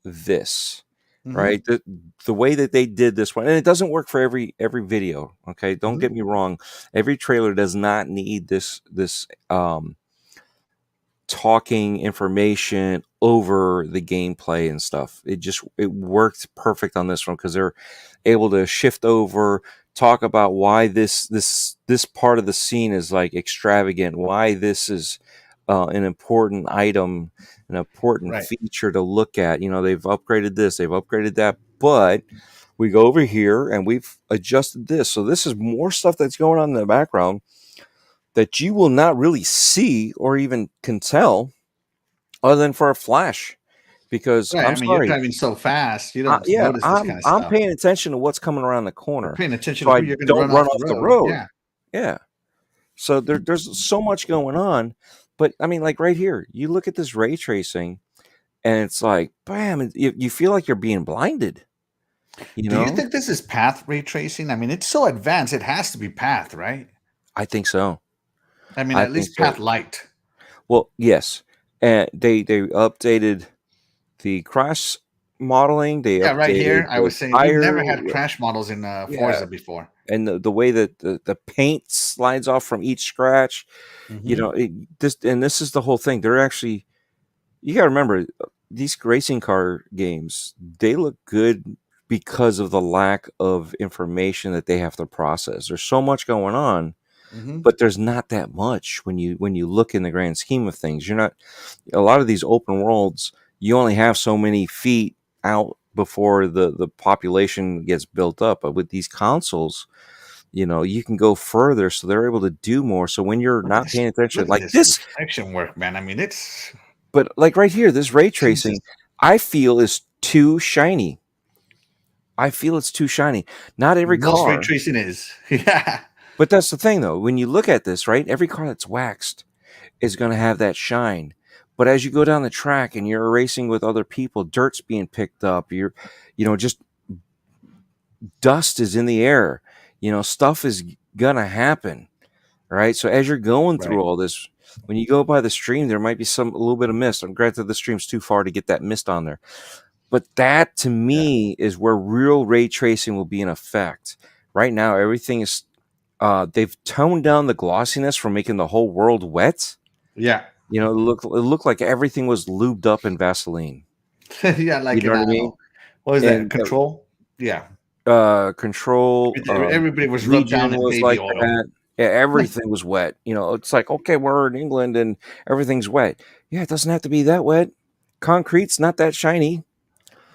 this, right? Hmm. The way that they did this one, and it doesn't work for every video. Okay, don't Hmm. get me wrong. Every trailer does not need this talking information over the gameplay and stuff. It worked perfect on this one because they're able to shift over, talk about why this part of the scene is like extravagant, why this is an important item, an important Right. feature to look at. You know, they've upgraded this, they've upgraded that, but we go over here and we've adjusted this. So this is more stuff that's going on in the background that you will not really see or even can tell other than for a flash. Because Right. I'm I mean, you're sorry, driving so fast, you don't yeah, notice this kind of I'm stuff. paying attention to what's coming around the You're corner, paying attention so to I who you're going to don't run run off the off the road. road. Yeah. Yeah. So there's so much going on, but I mean, like right here, you look at this ray tracing, and it's like, bam, you feel like you're being blinded. You Do you know, think this is path ray tracing? I mean, it's so advanced, it has to be path, right? I think so. I mean, I at think least so. path light. Well, yes, and they updated the crash modeling. They Yeah, right updated here. I the was saying we've tire. never had crash models in Yeah, Forza before. and the way that the paint slides off from each scratch, you Hmm. know, this is the whole thing. They're actually, you got to remember, these racing car games, they look good because of the lack of information that they have to process. There's so much going on, Hmm. but there's not that much when you look in the grand scheme of things. You're not, a lot of these open worlds, you only have so many feet out before the population gets built up. But with these consoles, you know, you can go further, so they're able to do more. So when you're Look at not this. paying attention Look at like this this, reflection work, man. I mean, it's but like right here, this ray Jesus. tracing, I feel is too shiny. I feel it's too shiny. Not every Most ray car, tracing is. Yeah. but that's the thing though. When you look at this, right, every car that's waxed is going to have that shine. But as you go down the track and you're racing with other people, dirt's being picked up. You know, just dust is in the air. You know, stuff is gonna happen, right? So as you're going through Right. all this, when you go by the stream, there might be a little bit of mist. And granted, the stream's too far to get that mist on there, but that to Yeah. me is where real ray tracing will be in effect. Right now, everything is they've toned down the glossiness from making the whole world wet. Yeah. You know, it looked like everything was lubed up in Vaseline. Yeah. You Like know in what I mean? what is that? And Control. Yeah. control Everybody was rubbed down Legion in was baby like oil. that. Yeah, everything was wet. You know, it's like, okay, we're in England and everything's wet. Yeah, it doesn't have to be that wet. Concrete's not that shiny.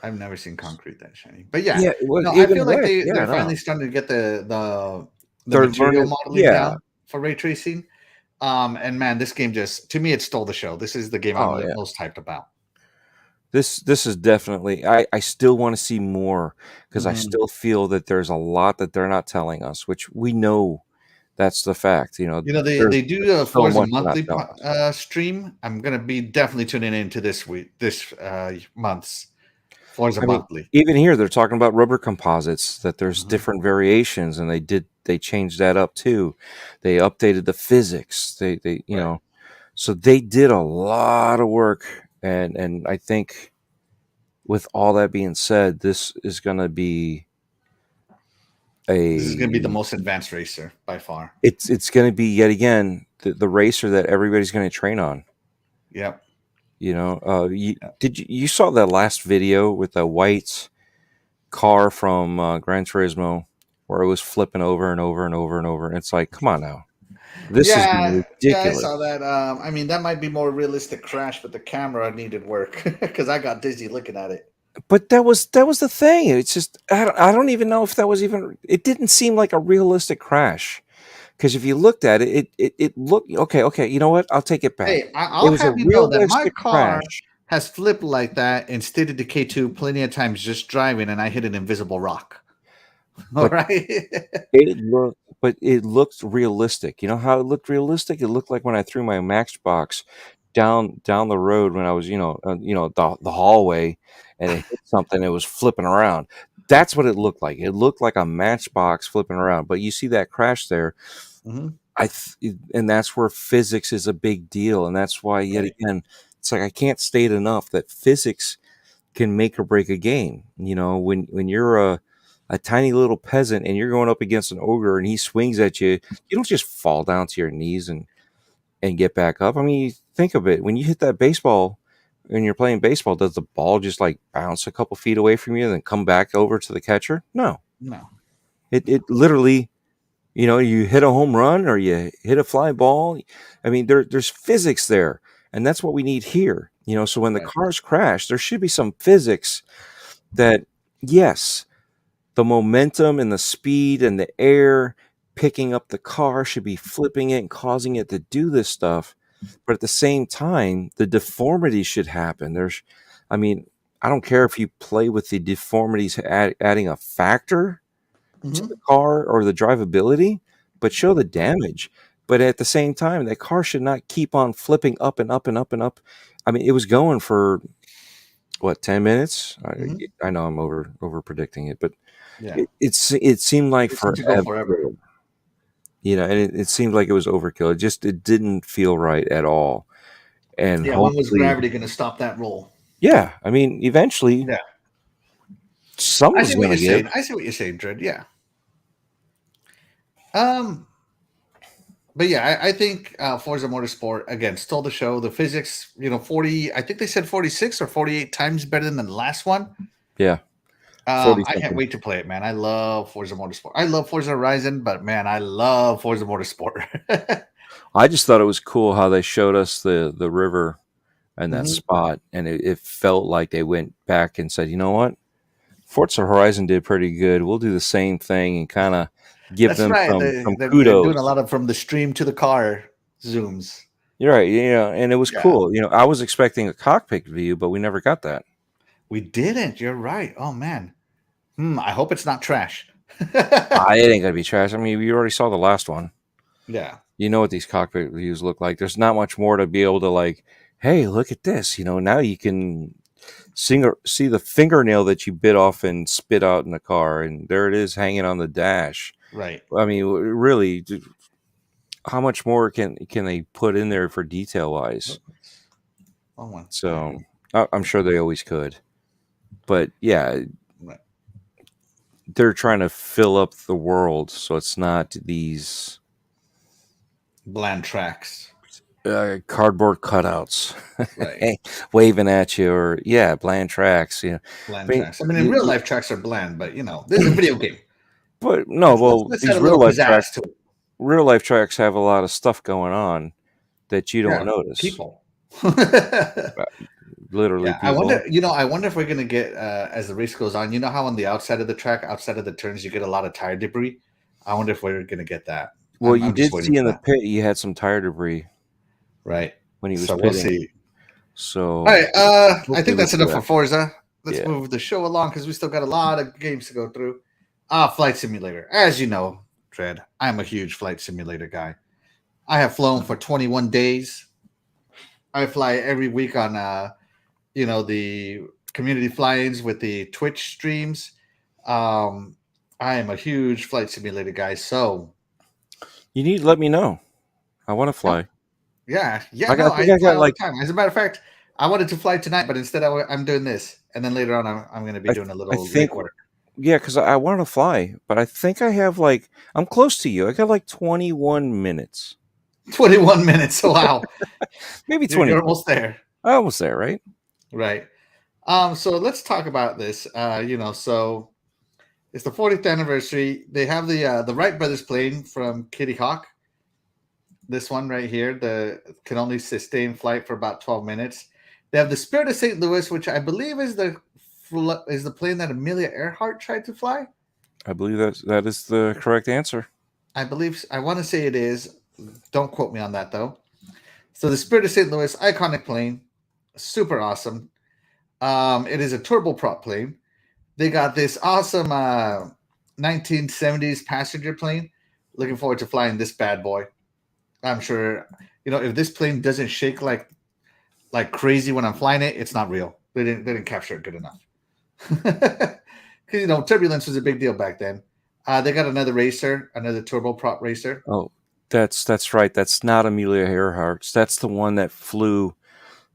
I've never seen concrete that shiny. But yeah, Yeah, it was no, I even feel like wet. they're Yeah, no. finally starting to get the They're material learning. modeling Yeah. down for ray tracing. And man, this game just to me it stole the show. This is the game I'm Oh yeah. most hyped about. This is definitely. I still want to see more because I Hmm. still feel that there's a lot that they're not telling us, which we know that's the fact. You know, You know, there's they do a so Forza much they're not monthly telling us. stream. I'm gonna be definitely tuning into this month's Forza I mean, monthly. even here they're talking about rubber composites, that there's Hmm. different variations, and they changed that up too. They updated the physics. They you Right. know, so they did a lot of work, and I think with all that being said, this is going to be This is gonna be the a most advanced racer by far. it's going to be yet again the racer that everybody's going to train on. Yep. You know, Yep. you saw that last video with the white car from Gran Turismo where it was flipping over and over and over and over. It's like, come on now, this is getting Yeah, I ridiculous. saw that. I mean, that might be more realistic crash, but the camera needed work because I got dizzy looking at it. But that was the thing. It's just I don't even know if that was even. It didn't seem like a realistic crash because if you looked at it, it looked okay. Okay, you know what? I'll take it back. Hey, It I'll was a have you know that my realistic car crash, has flipped like that in State of Decay 2 plenty of times just driving, and I hit an invisible rock. All but right. it looked realistic. You know how it looked realistic? It looked like when I threw my Matchbox down the road when I was, the hallway, and it hit something. It was flipping around. That's what it looked like. It looked like a matchbox flipping around. But you see that crash there, Hmm. and that's where physics is a big deal, and that's why yet Right. again, it's like I can't state enough that physics can make or break a game. When you're a tiny little peasant and you're going up against an ogre and he swings at you, you don't just fall down to your knees and get back up. I mean, think of it. When you hit that baseball, when you're playing baseball, does the ball just like bounce a couple feet away from you and then come back over to the catcher? No. No. It No. literally, you hit a home run or you hit a fly ball. I mean, there's physics there, and that's what we need here. So when the Right. cars crash, there should be some physics that, yes, the momentum and the speed and the air picking up the car should be flipping it and causing it to do this stuff. But at the same time, the deformities should happen. I mean, I don't care if you play with the deformities adding a factor to the Hmm. car or the drivability, but show the damage. But at the same time, that car should not keep on flipping up and up and up and up. I mean, it was going for what, 10 minutes? Hmm. I know I'm over predicting it, but Yeah. it seemed like It seemed to go forever, forever. and it seemed like it was overkill. It didn't feel right at all. And Yeah. When was hopefully, gravity going to stop that roll? yeah, I mean, eventually Yeah. I someone's see what gonna you're give. saying. I see what you're saying, Dread. Yeah. Um. But yeah, I think Forza Motorsport again stole the show. The physics, 40. I think they said 46 or 48 times better than the last one. Yeah, 40 I can't something. wait to play it, man. I love Forza Motorsport. I love Forza Horizon, but man, I love Forza Motorsport. I just thought it was cool how they showed us the river and that Hmm. spot, and it felt like they went back and said, you know what, Forza Horizon did pretty good. We'll do the same thing and kind of give That's them right. some They're doing a kudos. lot of from the stream to the car zooms. You're right, and it was Yeah, cool. I was expecting a cockpit view, but we never got that. we didn't. You're right. Oh man. I hope it's not trash. It ain't gonna be trash. I mean, we already saw the last one. Yeah. You know what these cockpit views look like. There's not much more to be able to like. Hey, look at this. Now you can see the fingernail that you bit off and spit out in the car, and there it is hanging on the dash. Right. I mean, really, how much more can they put in there for detail wise? Oh one. Yeah. So I'm sure they always could, but yeah, Right. they're trying to fill up the world, so it's not these Bland tracks. cardboard cutouts Right. waving at you, or bland tracks. Bland I mean, tracks. I mean, in real life tracks are bland, but this is a video game. but no, well, Let's add these a little real life pizzazz tracks, to it. have a lot of stuff going on that you don't Yeah. notice. People. Uh, Literally, Yeah, I wonder. people. I wonder if we're gonna get as the race goes on. You know how on the outside of the track, outside of the turns, you get a lot of tire debris. I wonder if we're gonna get that. Well, I'm you I'm just did waiting see in for the that. pit you had some tire debris Right. when he was So we'll pitting. see. All So right. I hopefully think we that's see enough that. for Forza. Let's Yeah. move the show along because we still got a lot of games to go through. Flight Simulator. As you know, Dread, I'm a huge Flight Simulator guy. I have flown for 21 days. I fly every week on the community fly-ins with the Twitch streams. Um, I am a huge flight simulator guy. So You need to let me know. I want to oh, fly. yeah, I no, think I I fly got all the like time. As a matter of fact, I wanted to fly tonight, but instead I'm doing this, and then later on I'm going to be I doing a I little think lake work. yeah, because I wanted to fly, but I think I have like I'm close to you. I got like 21 minutes, 21 minutes. So wow, maybe you're 22. almost there, I was there, right? right? So let's talk about this. So it's the 40th anniversary. They have the Wright brothers plane from Kitty Hawk. This one right here, the can only sustain flight for about 12 minutes. They have the Spirit of St. Louis, which I believe is the plane that Amelia Earhart tried to fly. I believe that is the correct answer. I want to say it is. Don't quote me on that though. So the Spirit of St. Louis, iconic plane, super awesome. It is a turboprop plane. They got this awesome 1970s passenger plane. Looking forward to flying this bad boy. I'm sure if this plane doesn't shake like crazy when I'm flying it, it's not real. They didn't capture it good enough. Because because turbulence was a big deal back then. They got another racer, another turboprop racer, Oh, that's right. That's not Amelia Earhart's. That's the one that flew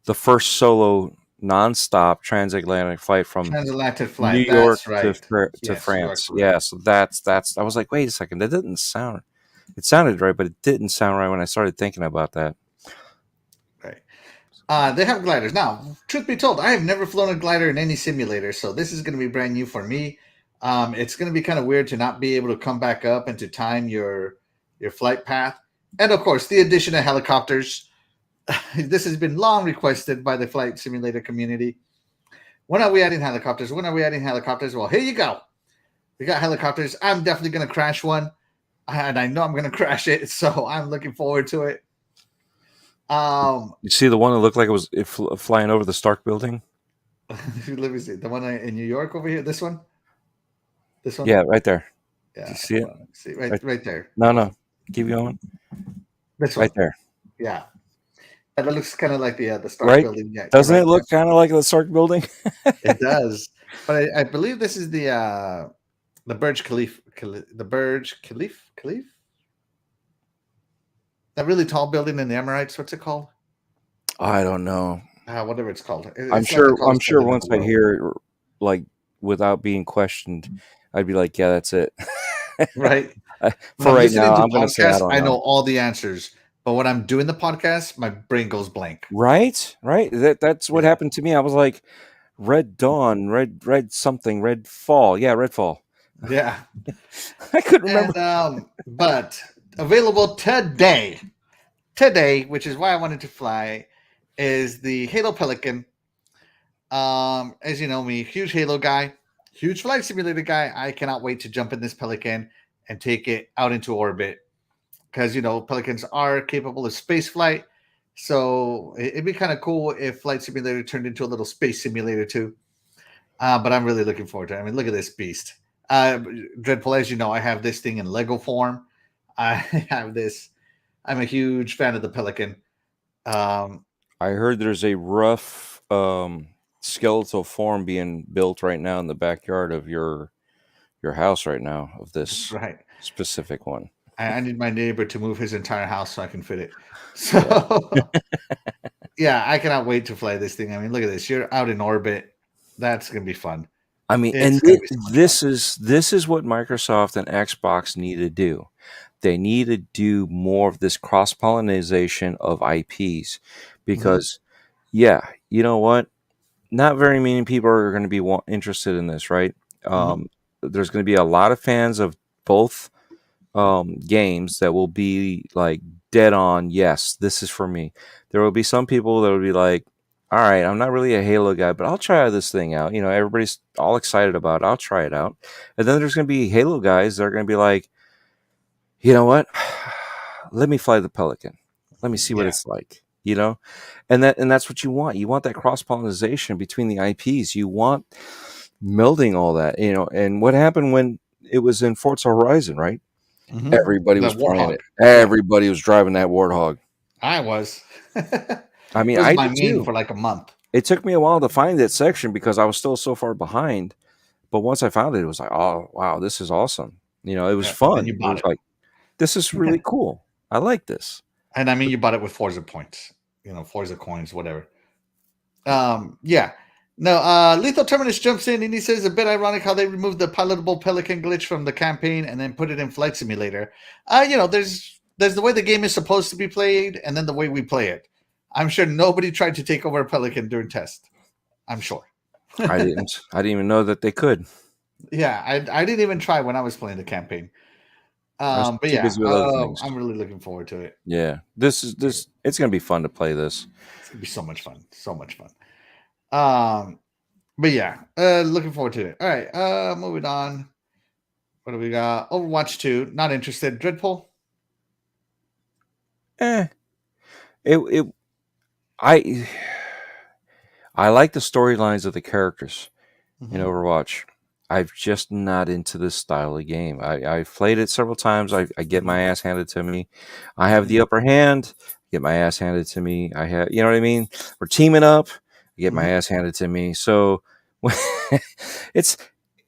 the first solo nonstop transatlantic flight from transatlantic New flight. York That's right. to Yes, you are France. correct. Yeah, so that's. I was like, wait a second, that didn't sound. It sounded right, but it didn't sound right when I started thinking about that. Right. They have gliders. Now, truth be told, I have never flown a glider in any simulator, so this is going to be brand new for me. It's going to be kind of weird to not be able to come back up and to time your flight path, and of course, the addition of helicopters. This has been long requested by the flight simulator community. When are we adding helicopters? When are we adding helicopters? Well, here you go. We got helicopters. I'm definitely going to crash one, and I know I'm going to crash it, so I'm looking forward to it. You see the one that looked like it was flying over the Stark building? Let me see. The one in New York over here. This one. This one. Yeah, right there. Do Yeah. you see it? See Right. right there. No, no. Keep going. This Right one. there. Yeah. That looks kind of like the Stark Right? building. Yeah. Doesn't Right. it look kind of like the Stark building? It does. But I believe this is the Burj Khalifa. The Burj Khalifa. That really tall building in the Emirates. What's it called? I don't know. Whatever it's called. I'm It's like the sure. I'm tallest sure building in once the I world. hear it, like without being questioned, I'd be like, "Yeah, that's it." Right. When For I'm right listening now, to I'm going to say I podcasts, don't I know know. all the answers. But when I'm doing the podcast, my brain goes blank. Right? Right? That's what Yeah. happened to me. I was like, "Red Dawn, red something, Red Fall." Yeah, Red Fall. Yeah. I couldn't remember. And but available today, which is why I wanted to fly, is the Halo Pelican. As you know me, huge Halo guy, huge flight simulator guy. I cannot wait to jump in this Pelican and take it out into orbit because Pelicans are capable of space flight. So it'd be kind of cool if Flight Simulator turned into a little space simulator too. But I'm really looking forward to it. I mean, look at this beast. Dreadful, as you know, I have this thing in Lego form. I have this. I'm a huge fan of the Pelican. Um, I heard there's a rough skeletal form being built right now in the backyard of your house right now of this right. specific one. I need my neighbor to move his entire house so I can fit it. So, Yeah. yeah, I cannot wait to fly this thing. I mean, look at this. You're out in orbit. That's gonna be fun. I mean, It's and gonna be so much fun. this is what Microsoft and Xbox need to do. They need to do more of this cross pollination of IPs Mhm, because, yeah, you know what? Not very many people are going to be interested in this, right? mhm. There's going to be a lot of fans of both games that will be like dead on. Yes, this is for me. There will be some people that will be like, all right, I'm not really a Halo guy, but I'll try this thing out. You know, everybody's all excited about it. I'll try it out. And then there's going to be Halo guys that are going to be like, you know what? Let me fly the Pelican. Let me see what Yeah. it's like. You know, and that's what you want. You want that cross pollination between the IPs. You want melding all that. You know, and what happened when it was in Forza Horizon, right? Mhm. Everybody The was playing it. Warthog. Yeah, Everybody was driving that Warthog. I was. It I mean, was I my did main too. for like a month. It took me a while to find that section because I was still so far behind. But once I found it, it was like, oh wow, this is awesome. You know, it was Yeah, then fun. you It bought was it. like, this is really cool. I like this. And I mean, you bought it with Forza points, Forza coins, whatever. Yeah. No, Lethal Terminus jumps in and he says a bit ironic how they removed the pilotable Pelican glitch from the campaign and then put it in Flight Simulator. There's the way the game is supposed to be played and then the way we play it. I'm sure nobody tried to take over a Pelican during test. I'm sure. I didn't. I didn't even know that they could. Yeah, I didn't even try when I was playing the campaign. I was But too yeah, busy with other things. I'm really looking forward to it. Yeah, this is this. It's gonna be fun to play this. It's gonna be so much fun. So much fun. But yeah, looking forward to it. All right, moving on. What do we got? Overwatch 2, not interested. Dreadpool? Eh, it. I I like the storylines of the characters in Mm-hmm. Overwatch. I'm just not into this style of game. I've played it several times. I get my ass handed to me. I have the Mm-hmm. upper hand. Get my ass handed to me. I have, you know what I mean. We're teaming up. I get my Mm-hmm. ass handed to me. So it's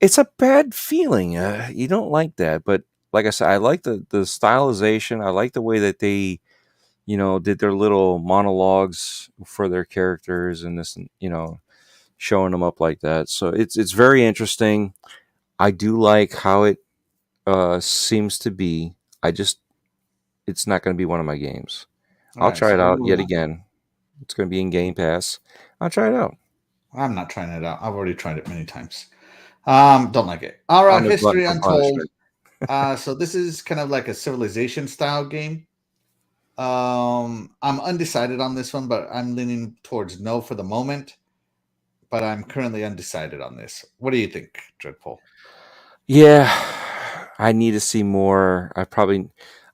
it's a bad feeling. You don't like that, but like I said, I like the stylization. I like the way that they, did their little monologues for their characters and this, showing them up like that. So it's very interesting. I do like how it seems to be. I just it's not going to be one of my games. All I'll right, try so it we're out moving yet on. again. It's going to be in Game Pass. I'll try it out. I'm not trying it out. I've already tried it many times. Don't like it. All I'm right, a glutton History for Untold. punishment. So this is kind of like a civilization style game. I'm undecided on this one, but I'm leaning towards no for the moment. But I'm currently undecided on this. What do you think, Dreadful? Yeah, I need to see more.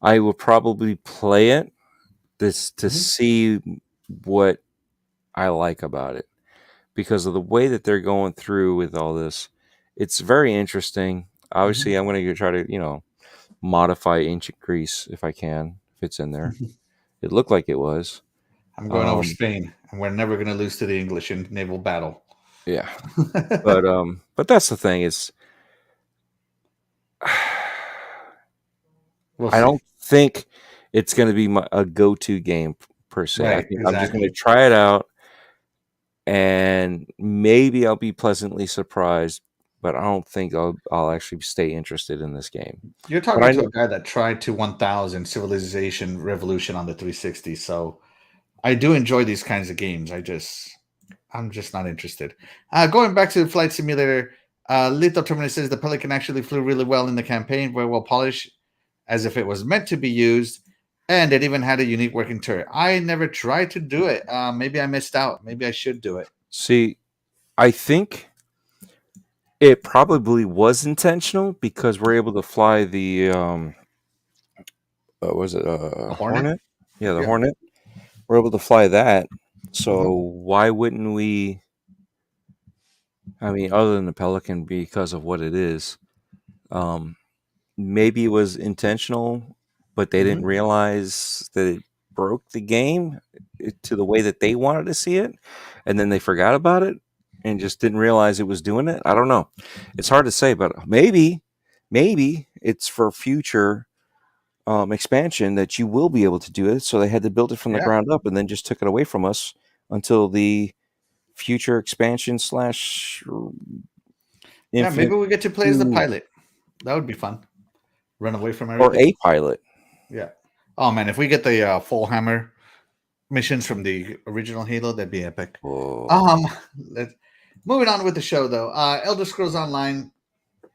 I will probably play it this to Hmm. see what I like about it because of the way that they're going through with all this. It's very interesting. Hmm. Obviously, I'm going to try to modify ancient Greece if I can, if it's in there. It looked like it was. I'm going over Um, Spain, and we're never going to lose to the English in naval battle. yeah, but that's the thing is, We'll I see. don't think it's going to be a go-to game per se. I Right, think I'm just going to exactly. try it out, and maybe I'll be pleasantly surprised. But I don't think I'll actually stay interested in this game. You're But talking I to a know. guy that tried to 1000 Civilization Revolution on the 360, so I do enjoy these kinds of games. I'm just not interested. Going back to the Flight Simulator, Lethal Terminus says the Pelican actually flew really well in the campaign, very well polished, as if it was meant to be used, and it even had a unique working turret. I never tried to do it. Maybe I missed out. Maybe I should do it. See, I think it probably was intentional because we're able to fly the was it A Hornet? Hornet? Yeah, the Yeah. Hornet. We're able to fly that. So Hmm. why wouldn't we? I mean, other than the Pelican, because of what it is, um, maybe it was intentional, but they didn't Hmm. realize that it broke the game to the way that they wanted to see it, and then they forgot about it and just didn't realize it was doing it. I don't know. It's hard to say, but maybe it's for future expansion that you will be able to do it. So they had to build it from the Yeah. ground up and then just took it away from us until the future expansion slash Yeah. Infinite Maybe we get to play as the 2 pilot. That would be fun. Run away from or everything. a pilot. Yeah. Oh man, if we get the full hammer missions from the original Halo, that'd be epic. Oh, Um, let moving on with the show though. Elder Scrolls Online.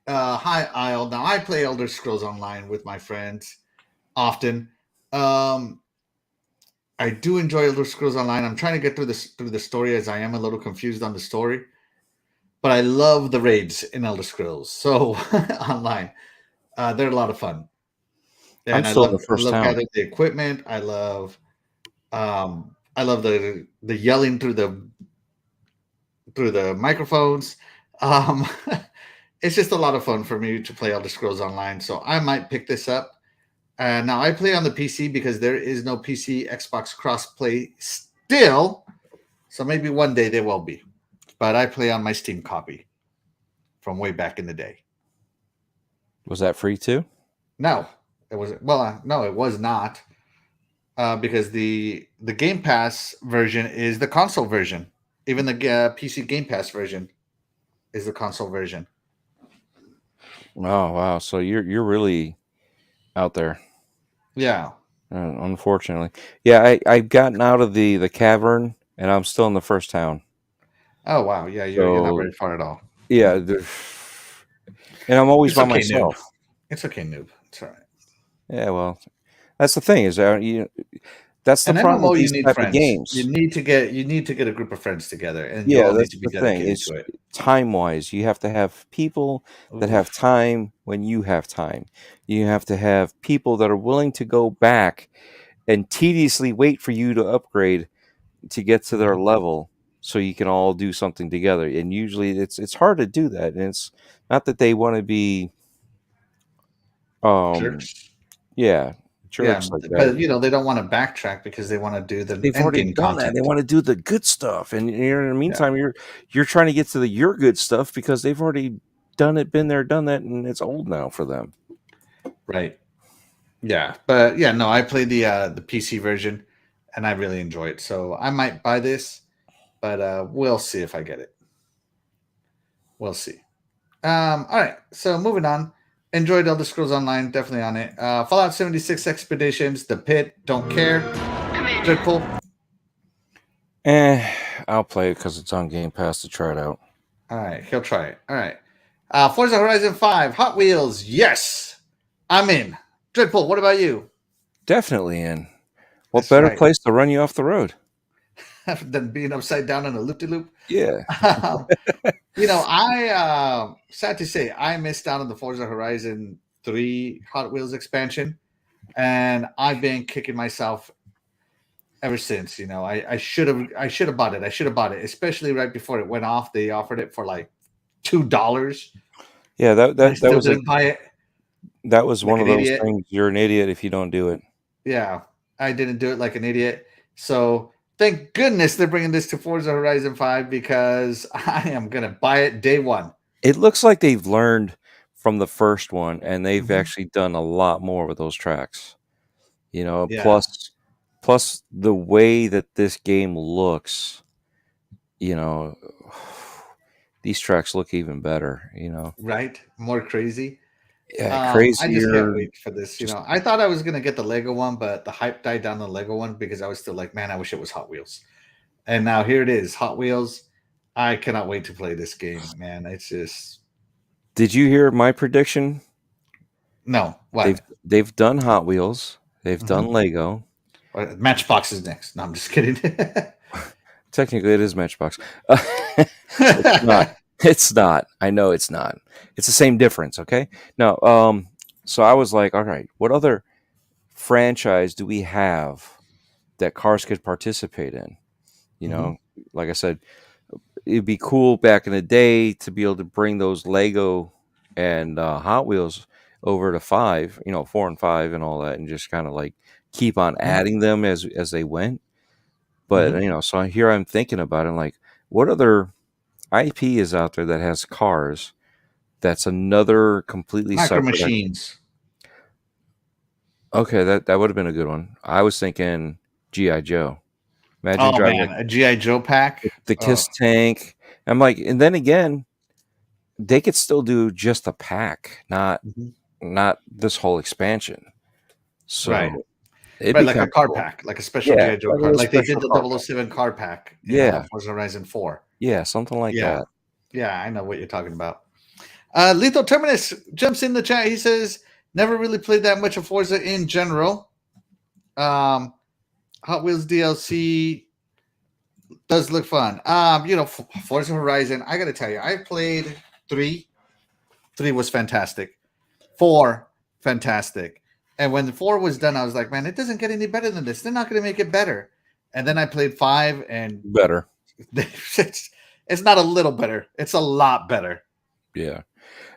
Hi Isle. Now I play Elder Scrolls Online with my friends often. Um, I do enjoy Elder Scrolls Online. I'm trying to get through the story as I am a little confused on the story, but I love the raids in Elder Scrolls. So online, they're a lot of fun, I'm and still in the I first love town. gathering the equipment. I love the yelling through the microphones. Um, it's just a lot of fun for me to play Elder Scrolls Online. So I might pick this up. Now I play on the PC because there is no PC Xbox crossplay still. So maybe one day there will be. But I play on my Steam copy from way back in the day. Was that free too? No, it was no, it was not because the Game Pass version is the console version. Even the PC Game Pass version is the console version. Oh wow! So you're really out there. Yeah. Unfortunately, yeah. I've gotten out of the cavern and I'm still in the first town. Oh wow. Yeah, you're not So very far at all. yeah, and I'm always It's by okay, noob. myself. It's okay, noob. It's all right. Yeah, well, that's the thing is that's the An problem with MMO, you these need type of friends. games. You need to get a group of friends together, and you Yeah, all need that's to be the thing. dedicated It's to it. time wise. You have to have people that have Oof. time when you have time. You have to have people that are willing to go back and tediously wait for you to upgrade to get to their Mhm. level so you can all do something together. And usually it's hard to do that. And it's not that they want to be um Jerks. yeah, Yeah, jerks like that. but they don't want to backtrack because they want to do the They've end already game done that. They content. want to do the good stuff. And in the Yeah. meantime you're trying to get to the your good stuff because they've already been there, done that, and it's old now for them. Right. Yeah, but yeah, no, I played the PC version, and I really enjoy it. So I might buy this, but we'll see if I get it. We'll see. All right, so moving on. Enjoyed Elder Scrolls Online, definitely on it. Fallout 76 Expeditions, The Pit, don't care. Dreadpool. I'll play it because it's on Game Pass to try it out. All right, he'll try it. All right. Forza Horizon 5, Hot Wheels, yes. I'm in. Dreadpool, what about you? Definitely in. What That's better right. place to run you off the road? Than being upside down in a loop de loop. Yeah. Sad to say, I missed out on the Forza Horizon 3 Hot Wheels expansion, and I've been kicking myself ever since. I should have bought it. I should have bought it, especially right before it went off. They offered it for like $2. Yeah, I still didn't buy it that was like one of an those idiot. things. You're an idiot if you don't do it. Yeah, I didn't do it like an idiot. So thank goodness they're bringing this to Forza Horizon 5 because I am going to buy it day one. It looks like they've learned from the first one, and they've Mhm. actually done a lot more with those tracks. Yeah, Plus the way that this game looks, you know, these tracks look even better. right. More crazy. Yeah, I just can't crazier. wait for this. Just I thought I was gonna get the Lego one, but the hype died down on the Lego one because I was still like, man, I wish it was Hot Wheels. And now here it is, Hot Wheels. I cannot wait to play this game, man. It's just Did you hear my prediction? no They've what. they've done Hot Wheels. They've Mm-hmm. done Lego. Matchbox is next. No, I'm just kidding. Technically, it is Matchbox. It's not. It's not. I know it's not. It's the same difference. Okay. No. So I was like, all right, what other franchise do we have that cars could participate in? You Mm-hmm. know, like I said, it'd be cool back in the day to be able to bring those Lego and Hot Wheels over to 5, 4 and 5 and all that, and just kind of like keep on Mm-hmm. adding them as they went. But Mm-hmm. so here I'm thinking about it, like, what other IP is out there that has cars? That's another completely Micro separate. Machines. Okay, that would have been a good one. I was thinking GI Joe. Imagine Oh driving man, a GI Joe pack. the Oh. Kiss tank. I'm like, and then again, they could still do just a pack, not Mhm. not this whole expansion. Right. So it'd Right, be like a kind of card cool. pack, like a special Yeah, GI Joe like a card, little like they did special the car pack. 007 card pack in Yeah, Forza Horizon 4. yeah, something like Yeah, that. yeah, I know what you're talking about. Lethal Terminus jumps in the chat. He says, never really played that much of Forza in general. Hot Wheels DLC does look fun. Forza Horizon, I got to tell you, I played 3. 3 was fantastic. 4, fantastic. And when 4 was done, I was like, man, it doesn't get any better than this. They're not going to make it better. And then I played 5, and Better. it's not a little better. It's a lot better. Yeah.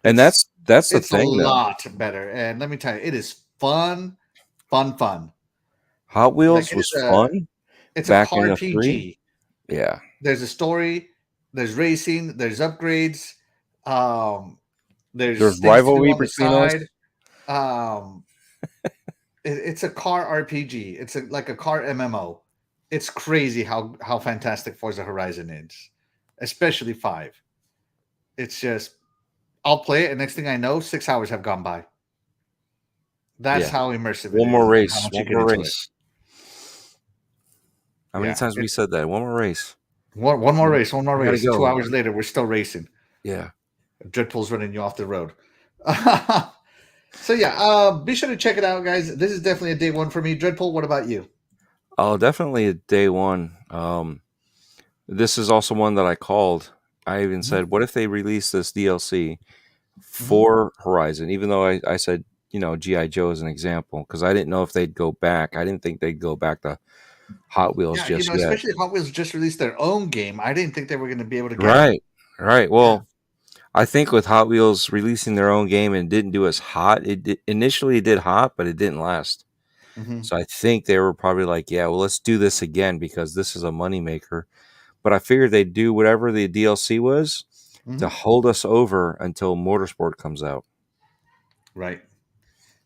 And It's that's the it's a thing though. lot better. And let me tell you, it is fun, fun, fun. Hot Like Wheels it is was fun it's a back in car the 3. PG. Yeah. There's a story, there's racing, there's upgrades, um, There's there's things to do rivalry on the between us. side. Um, it's a car RPG. It's like a car MMO. It's crazy how fantastic Forza Horizon is, especially 5. It's just I'll play it, and next thing I know, 6 hours have gone by. That's Yeah. how immersive it One more is and how race. much you One get more into it. race. How many Yeah, times we said that? One more race. one more race, one more I gotta race. 2 go. hours later, we're still racing. Yeah. Dreadpool's running you off the road. So yeah, be sure to check it out, guys. This is definitely a day one for me. Dreadpool, what about you? Oh, definitely a day one. This is also one that I called. I even Mhm, said, what if they release this DLC mhm. for Horizon? Even though I said, G.I. Joe as an example, because I didn't know if they'd go back. I didn't think they'd go back to Hot Wheels Yeah, just yet. especially Hot Wheels just released their own game. I didn't think they were going to be able to get it. Right. Right. Yeah. Well, I think with Hot Wheels releasing their own game and didn't do as hot, initially it did hot, but it didn't last. Hmm. So I think they were probably like, yeah, well, let's do this again because this is a moneymaker. But I figured they'd do whatever the DLC was, to Hmm. hold us over until Motorsport comes out. Right.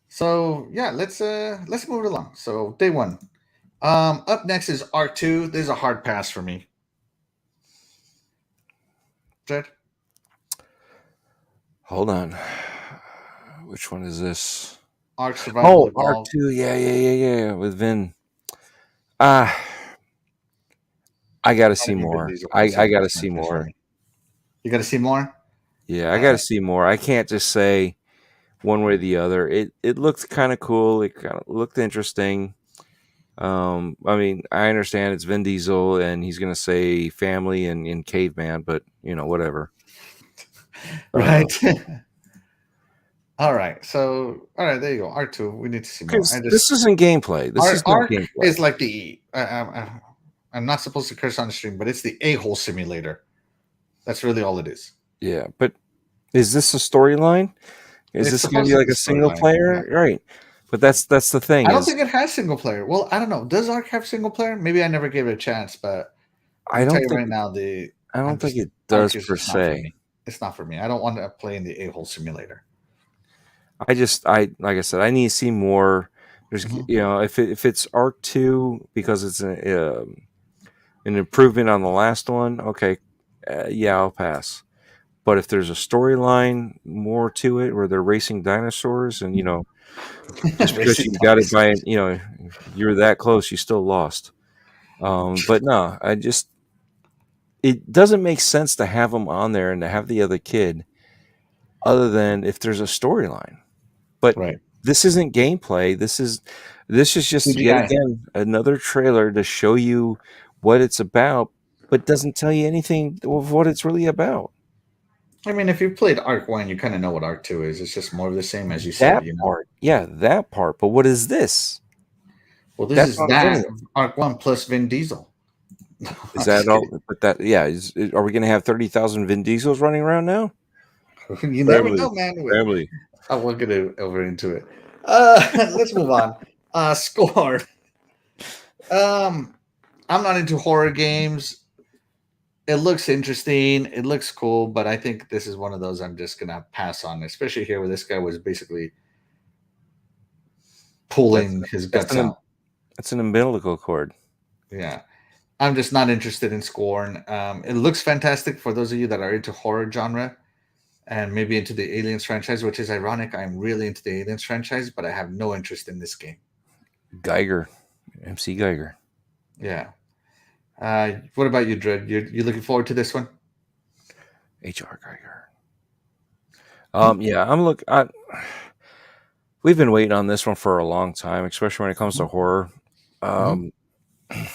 So yeah, let's move it along. So day one. Up next is R2. This is a hard pass for me. Jed? Hold on. Which one is this? Ark Survival Oh, R Evolved. two. Yeah. With Vin. Ah, I got to I see think Vin more. Diesel I was I got to 100% see finished for more. me. You got to see more. Yeah, I All got to right. see more. I can't just say one way or the other. It looked kind of cool. It kind of looked interesting. I mean, I understand it's Vin Diesel and he's gonna say family and in caveman, but whatever. Uh, Right. All right. So all right, there you go. R2. We need to see more. I because just this isn't gameplay. This is not Ark gameplay. is like the I'm not supposed to curse on the stream, but it's the a-hole simulator. That's really all it is. Yeah, but is this a storyline? Is It's this going to supposed be to like be a single storyline. Yeah. player? Right. But that's the thing I don't is think it has single player. Well, I don't know. Does Ark have single player? Maybe I never gave it a chance, but I'm I gonna tell don't you think right now, the I I'm don't think just it does Ark is per just not for se. me. It's not for me. I don't want to play in the a-hole simulator. I like I said, I need to see more. There's Hmm. if it's Arc 2 because it's an improvement on the last one, okay, yeah, I'll pass. But if there's a storyline more to it where they're racing dinosaurs and just because Racing you got it by dinosaurs. you're that close, you still lost. But no, it doesn't make sense to have them on there and to have the other kid other than if there's a storyline. But Right. this isn't gameplay. This is just yet CGI. again another trailer to show you what it's about, but doesn't tell you anything of what it's really about. I mean, if you played Arc 1, you kind of know what Arc 2 is. It's just more of the same, as you said, That you know? part, yeah, that part. But what is this? Well, this That's is what I'm getting that at. Arc 1 plus Vin Diesel. Is I'm that just all? kidding. But that, yeah, are we going to have 30,000 Vin Diesels running around now? You never Family, know, man. family. I won't get over into it. Let's move on. Score. Um, I'm not into horror games. It looks interesting. It looks cool, but I think this is one of those I'm just gonna pass on, especially here where this guy was basically That's pulling his that's guts an out. that's an umbilical cord. Yeah, I'm just not interested in Scorn. It looks fantastic for those of you that are into horror genre and maybe into the Aliens franchise, which is ironic. I'm really into the Aliens franchise, but I have no interest in this game. Geiger, MC Geiger, Yeah. What about you, Dread? You looking forward to this one? HR Geiger. Yeah, we've been waiting on this one for a long time, especially when it comes to Mhm. horror. Mhm. Um,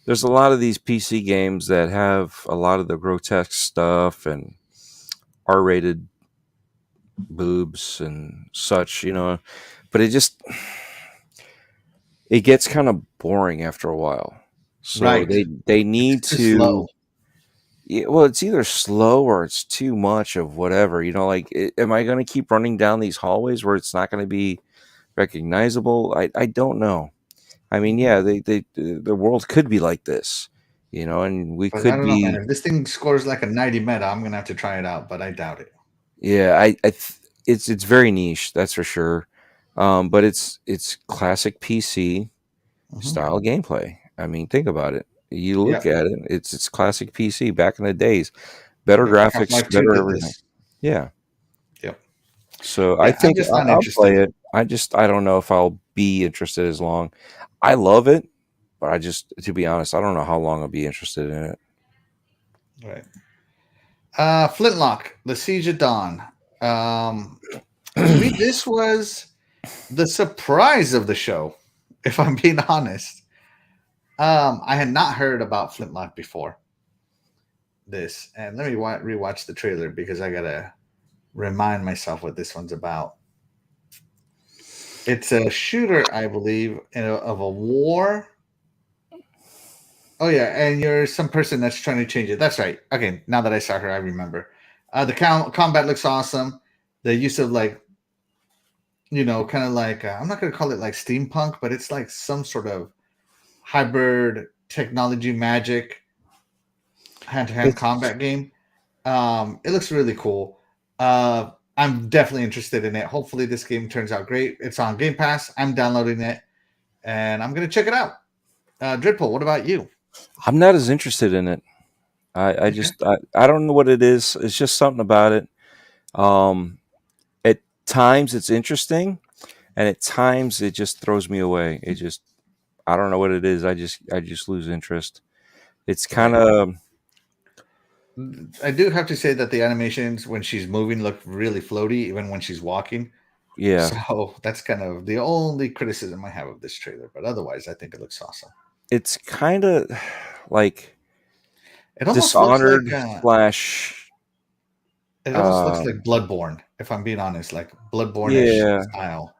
there's a lot of these PC games that have a lot of the grotesque stuff and R-rated boobs and such, but it gets kind of boring after a while. So Right. they It's need too to. slow. Yeah, well, it's either slow or it's too much of whatever. Like, am I going to keep running down these hallways where it's not going to be recognizable? I don't know. I mean, yeah, the world could be like this, and we But I could don't know, man. be. If this thing scores like a 90 meta, I'm gonna have to try it out, but I doubt it. Yeah, it's very niche, that's for sure. But it's classic PC Hmm. style gameplay. I mean, think about it. You look Yep. at it, it's classic PC back in the days. Better Yep. graphics, Half-Life 2 better did everything. this. Yeah. Yep. So I Yeah, I'm think just not I'll play interested. it. I don't know if I'll be interested as long. I love it, but to be honest, I don't know how long I'll be interested in it. Right. Flintlock, The Siege of Dawn. Um, to me, this was the surprise of the show, if I'm being honest. I had not heard about Flintlock before this, and let me rewatch the trailer because I gotta remind myself what this one's about. It's a shooter, I believe, of a war. Oh yeah, and you're some person that's trying to change it. That's right. Okay, now that I saw her, I remember. The combat looks awesome. The use of like, kind of like I'm not gonna call it like steampunk, but it's like some sort of hybrid technology magic hand-to-hand It's combat game. It looks really cool. I'm definitely interested in it. Hopefully, this game turns out great. It's on Game Pass. I'm downloading it, and I'm gonna check it out. Dreadpool, what about you? I'm not as interested in it. I Okay. just I don't know what it is. It's just something about it. Um, at times it's interesting, and at times it just throws me away. It just I don't know what it is. I just lose interest. It's kind Right. of I do have to say that the animations when she's moving look really floaty, even when she's walking. yeah. So that's kind of the only criticism I have of this trailer. But otherwise, I think it looks awesome. It's kind of like It almost looks like Dishonored slash it almost looks like um Bloodborne, if I'm being honest, like Bloodborne-ish yeah. style.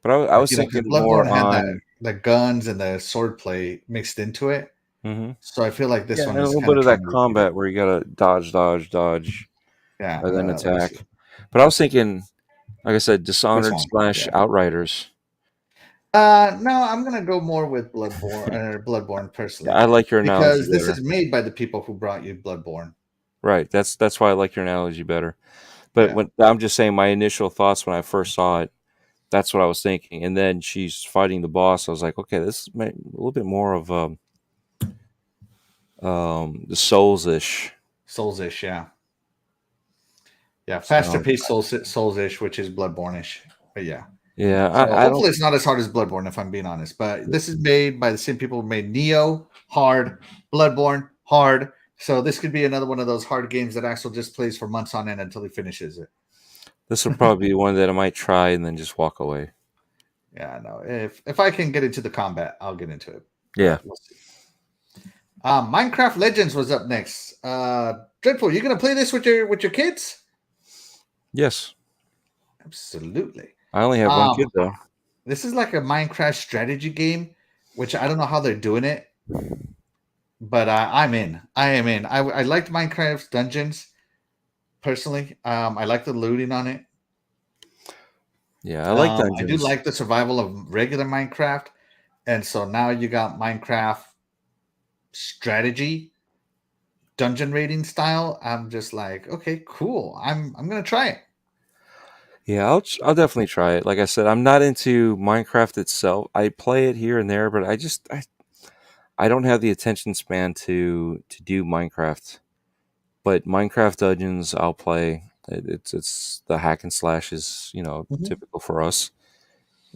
But I Like was you know, because thinking more Bloodborne had that on the guns and the swordplay mixed into it. mhm. So I feel like Yeah, this and one a is little kind bit of of trying that to repeat it. combat where you gotta dodge, dodge, dodge, Yeah. and then Let me see. attack. But I was thinking, like I said, This Dishonored one. slash Yeah. Outriders. No, I'm gonna go more with Bloodborne Yeah, personally, I like your analogy because this better. is made by the people who brought you Bloodborne. Right. That's why I like your analogy better. But Yeah. when I'm just saying my initial thoughts when I first saw it, that's what I was thinking. And then she's fighting the boss. I was like, okay, this is a little bit more of the Souls-ish. Souls-ish, yeah. Yeah, faster So paced Souls-ish, which is Bloodborne-ish. But yeah. yeah, So I don't. hopefully it's not as hard as Bloodborne, if I'm being honest. But this is made by the same people who made Neo, hard, Bloodborne, hard. So this could be another one of those hard games that Axel just plays for months on end until he finishes it. This will probably be one that I might try and then just walk away. Yeah, no. If I can get into the combat, I'll get into it. Yeah. But we'll see. Minecraft Legends was up next. Dreadful, you gonna play this with your kids? Yes. Absolutely. I only have one kid Um, though. this is like a Minecraft strategy game, which I don't know how they're doing it, but I'm in. I am in. I liked Minecraft Dungeons personally. I like the looting on it. Yeah, I like I do dungeons. like the survival of regular Minecraft, and so now you got Minecraft strategy dungeon rating style. I'm just like, okay, cool. I'm gonna try it. Yeah, I'll definitely try it. Like I said, I'm not into Minecraft itself. I play it here and there, but I don't have the attention span to do Minecraft. But Minecraft Dungeons, I'll play. It's the hack and slash is Mhm, typical for us,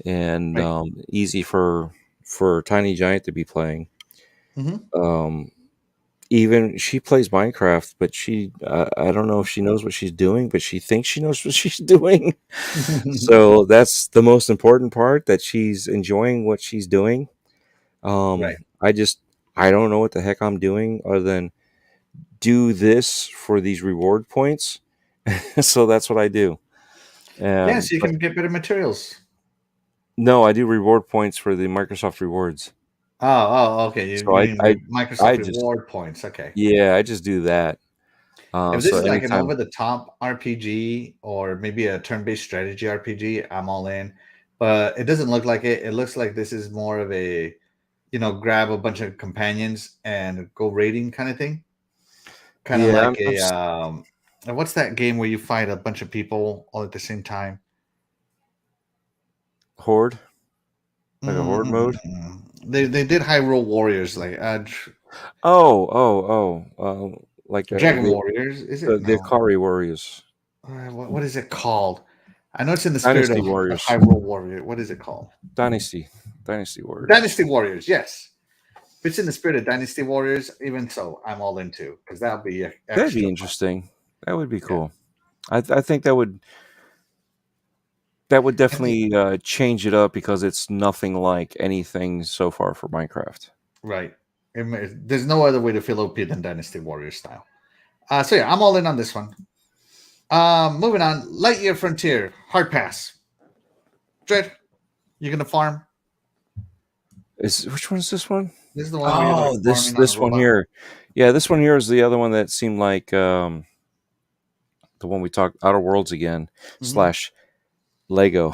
and right. easy for Tiny Giant to be playing. Hmm. Um, even she plays Minecraft, but I don't know if she knows what she's doing, but she thinks she knows what she's doing. So that's the most important part, that she's enjoying what she's doing. Right. I just I don't know what the heck I'm doing other than do this for these reward points. So that's what I do. Yes, you But can get better materials. no, I do reward points for the Microsoft rewards. Okay. You, So you mean I Microsoft just reward points? Okay. yeah, I just do that. If So this is like an anytime, over the top RPG or maybe a turn based strategy RPG, I'm all in. But it doesn't look like it. It looks like this is more of a, grab a bunch of companions and go raiding kind of thing. Kind of yeah, like a what's that game where you fight a bunch of people all at the same time? horde, like a horde mode. Mm-mm-mm. They did Hyrule Warriors like Like Dragon Warriors. Is it the no? Kari Warriors, What is it called? I know it's in the spirit Dynasty of Warriors, Hyrule Warrior. What is it called? Dynasty Dynasty Warriors. Warriors. Yes, if it's in the spirit of Dynasty Warriors, even so, I'm all into because that'll be That'd be extra fun. interesting. That would be Yeah, cool. I think that would I think definitely change it up because it's nothing like anything so far for Minecraft. right. There's no other way to feel OP than Dynasty Warrior style. So yeah, I'm all in on this one. Moving on, Lightyear Frontier, hard pass. Dread, you gonna farm? Is which one is this one? This is the one where you're like Oh, farming on a this one robot. here. Yeah, this one here is the other one that seemed like the one we talked Outer Worlds again Hmm. slash Lego.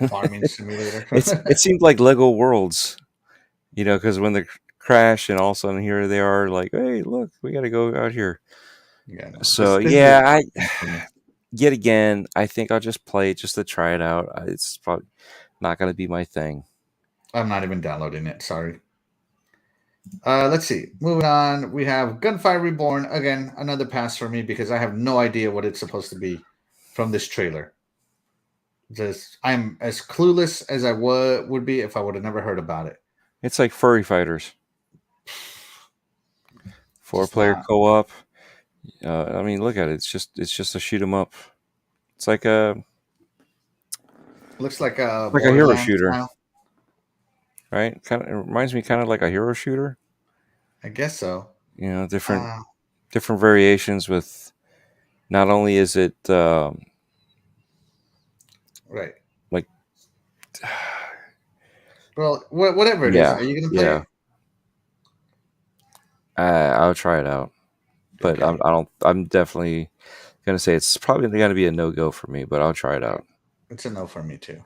Farming simulator. It seemed like Lego Worlds, because when they crash and all of a sudden here they are like, hey, look, we got to go out here. Yeah, no. So This is yeah, I not for me. yet again, I think I'll just play it just to try it out. It's probably not going to be my thing. I'm not even downloading it. Sorry. Let's see. Moving on, we have Gunfire Reborn. Again, another pass for me because I have no idea what it's supposed to be from this trailer. Just I'm as clueless as I would be if I would have never heard about it. It's like Furry Fighters, Just four-player not. co-op. I mean, look at it. It's just a shoot 'em up. It's Looks like a like a hero Borderlands shooter, style. right? Kind of it reminds me kind of like a hero shooter. I guess so. You know, different Uh, different variations with. Not only is it right. like, Well, whatever it is, yeah, are you gonna play yeah, it? I'll try it out, but Okay. I'm definitely gonna say it's probably gonna be a no go for me, but I'll try it Yeah. out. It's a no for me too.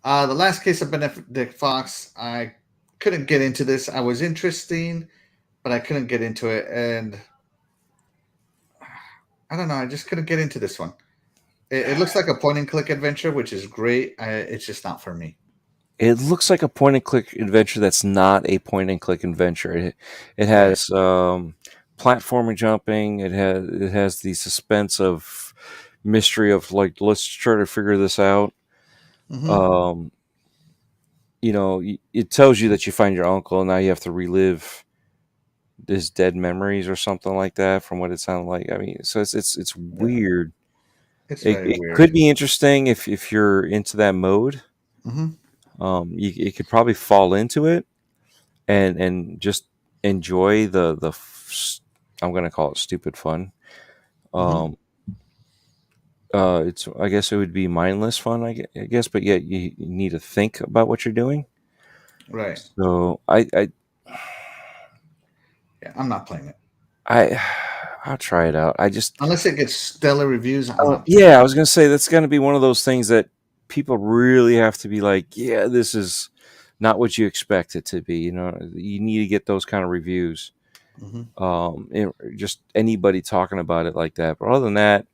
The last case of Benedict Fox, I couldn't get into this. I was interesting, but I couldn't get into it, and I don't know. I just couldn't get into this one. It looks like a point and click adventure, which is great. It's just not for me. It looks like a point and click adventure that's not a point and click adventure. It Right. has platforming jumping. It has the suspense of mystery of like let's try to figure this out. Mm-hmm. Um, it tells you that you find your uncle and now you have to relive his dead memories or something like that from what it sounded like. I mean, so it's Yeah. weird. It's It, very it weird. could be interesting if you're into that mode. Mm-hmm. You could probably fall into it and just enjoy I'm gonna call it stupid fun. Mm-hmm. Um, it's I guess it would be mindless fun. I guess, but yet you need to think about what you're doing. Right. So Yeah. I'm not playing it I I'll try it out. I just unless it gets stellar reviews. I'm not playing yeah, I it. was gonna say that's gonna be one of those things that people really have to be like, yeah, this is not what you expect it to be. You need to get those kind of reviews. Mm-hmm. Just anybody talking about it like that. But other than that,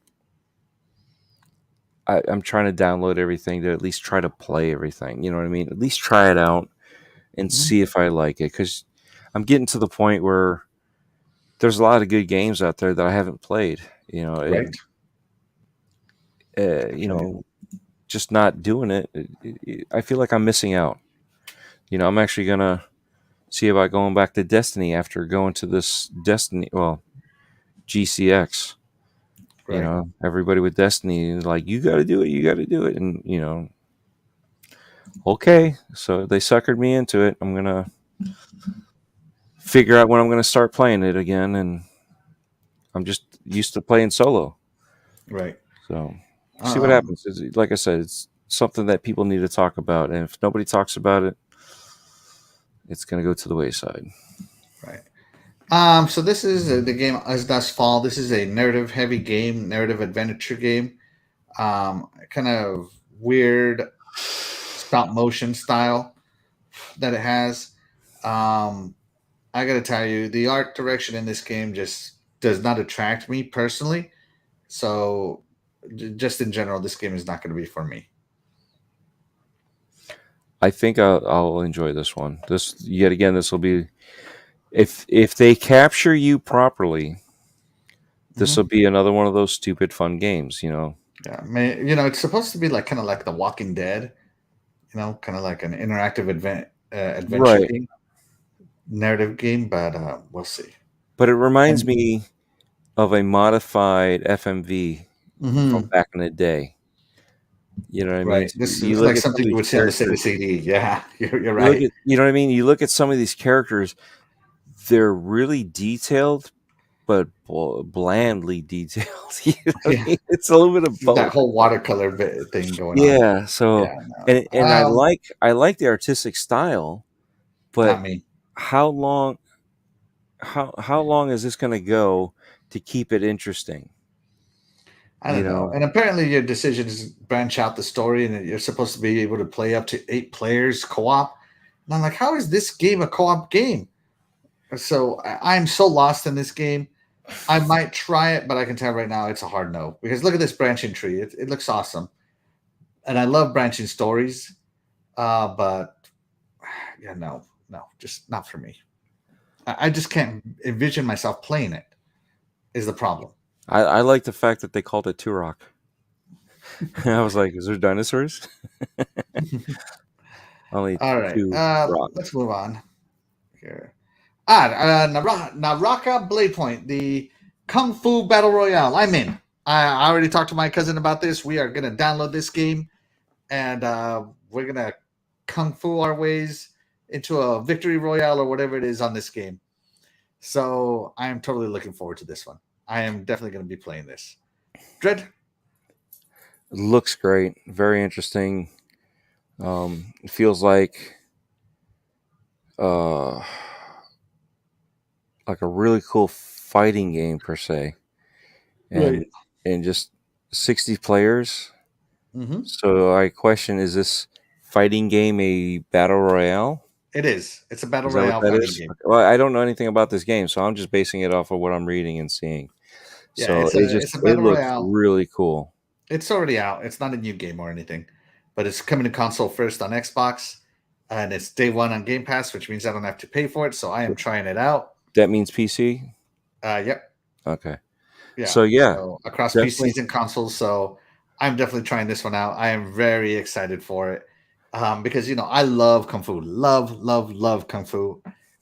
I'm trying to download everything to at least try to play everything. You know what I mean? At least try it out and Mm-hmm. see if I like it. Because I'm getting to the point where there's a lot of good games out there that I haven't played. Right. And I you feel you. know, just not doing it, I feel like I'm missing out. I'm actually gonna see about going back to Destiny after going to this Destiny, well, GCX. Right. Everybody with Destiny is like, you got to do it, you got to do it, and okay, so they suckered me into it. I'm gonna figure out when I'm gonna start playing it again, and I'm just used to playing solo, Right. so see what Um. happens. Like I said, it's something that people need to talk about, and if nobody talks about it, it's gonna go to the wayside. Right. So this is the game as thus fall. This is a narrative heavy game, narrative adventure game. Kind of weird stop motion style that it has. Um, I gotta tell you, the art direction in this game just does not attract me personally. So, just in general, this game is not going to be for me. I think I'll enjoy this one. This yet again, this will be if they capture you properly, this will Hmm. be another one of those stupid fun games. Yeah, it's supposed to be like kind of like The Walking Dead. Kind of like an interactive adventure Right. game, narrative game. But we'll see. But it reminds And me of a modified FMV from hmm back in the day. You know what I mean? right, So this you is look like at some something of you these would see on the Sega characters. CD. Yeah, you're You look right. at, you know what I mean? You look at some of these characters, they're really detailed, but blandly detailed. You know what I Yeah, mean? It's a little bit of that both. whole watercolor thing going on. Yeah. So, Yeah, no, and I like the artistic style, not but me. how long how long is this going to go to keep it interesting? I You don't know. know, And apparently, your decisions branch out the story, and you're supposed to be able to play up to 8 players co-op. And I'm like, how is this game a co-op game? So I'm so lost in this game. I might try it, but I can tell right now it's a hard no because look at this branching tree. It looks awesome, and I love branching stories. But yeah, no, just not for me. I just can't envision myself playing it. Is the problem? I like the fact that they called it Turok. I was like, is there dinosaurs? Only All right, two rock. let's move on here. Naraka Blade Point, the Kung Fu Battle Royale. I'm in. I already talked to my cousin about this. We are going to download this game and we're going to Kung Fu our ways into a victory royale or whatever it is on this game. So I am totally looking forward to this one. I am definitely going to be playing this. Dread? It looks great. Very interesting. It feels uh, like a really cool fighting game per se, and Right. and just 60 players. Mm-hmm. So I question: is this fighting game a battle royale? It is. It's a battle Is that what royale that fighting is? game. Okay, well, I don't know anything about this game, so I'm just basing it off of what I'm reading and seeing. Yeah, So it's a it battle looks royale. really cool. It's already out. It's not a new game or anything, but it's coming to console first on Xbox, and it's day one on Game Pass, which means I don't have to pay for it. So I am trying it out. That means PC. Yep, Okay. yeah. So yeah, So across definitely. PCs and consoles. So I'm definitely trying this one out. I am very excited for it because I love kung fu, love kung fu.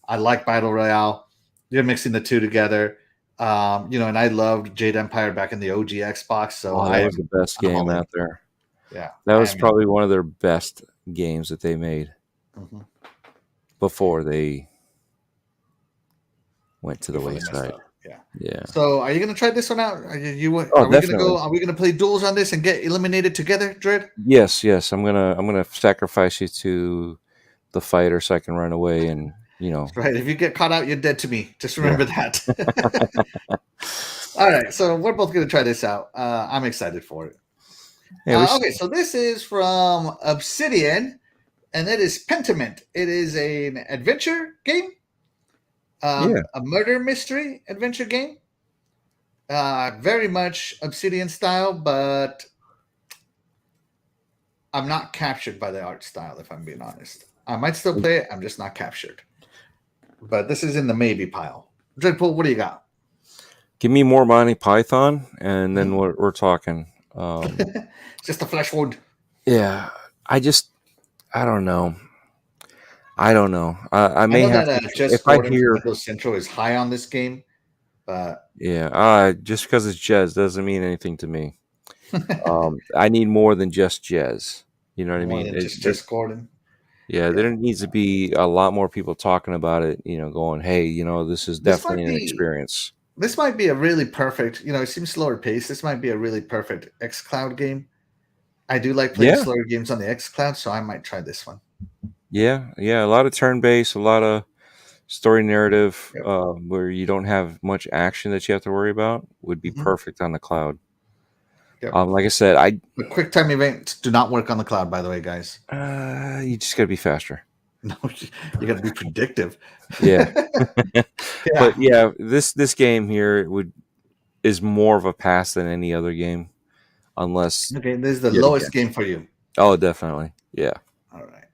I like battle royale. You're mixing the two together. And I loved Jade Empire back in the OG Xbox. So Oh, that was the best I'm game all in. out there. Yeah, That I was am in. probably one of their best games that they made Mhm. before they went to the Before they messed wayside. up. Yeah. Yeah. So, are you gonna try this one out? Oh, Are we gonna definitely. go? Are we gonna play duels on this and get eliminated together, Dread? Yes, yes. I'm gonna sacrifice you to the fighter so I can run away and Right. If you get caught out, you're dead to me. Just yeah. remember that. All right. So we're both gonna try this out. I'm excited for it. Yeah, we Okay. So this is from Obsidian, and it is Pentiment. It is an adventure game, yeah. a murder mystery adventure game. Very much Obsidian style, but I'm not captured by the art style, if I'm being honest. I might still play it. I'm just not captured. But this is in the maybe pile. Dreadpool, what do you got? Give me more Monty Python and then Mhm. we're talking. Just a flesh wound. Yeah. I just I don't know. I don't know. I I may know have that to Jess if I Gordon from hear Windows Central is high on this game, but yeah, just because it's jazz doesn't mean anything to me. I need more than just jazz. You know what I more mean? than just Jess Gordon. Yeah, Yeah. there needs to be a lot more people talking about it. Going, hey, this is This definitely might an be experience. this might be a really perfect, it seems slower paced. This might be a really perfect xCloud game. I do like playing Yeah, slower games on the xCloud, so I might try this one. yeah, yeah. A lot of turn based, a lot of story narrative, Yep. where you don't have much action that you have to worry about would be Mhm. perfect on the cloud. Yep. Like I said, I The quick time events do not work on the cloud, by the way, guys. you just got to be faster. No, you got to be predictive. Yeah, but Yeah. yeah, this game here would is more of a pass than any other game, unless Okay, this is the yet lowest again. game for you. Oh, definitely. Yeah. All right.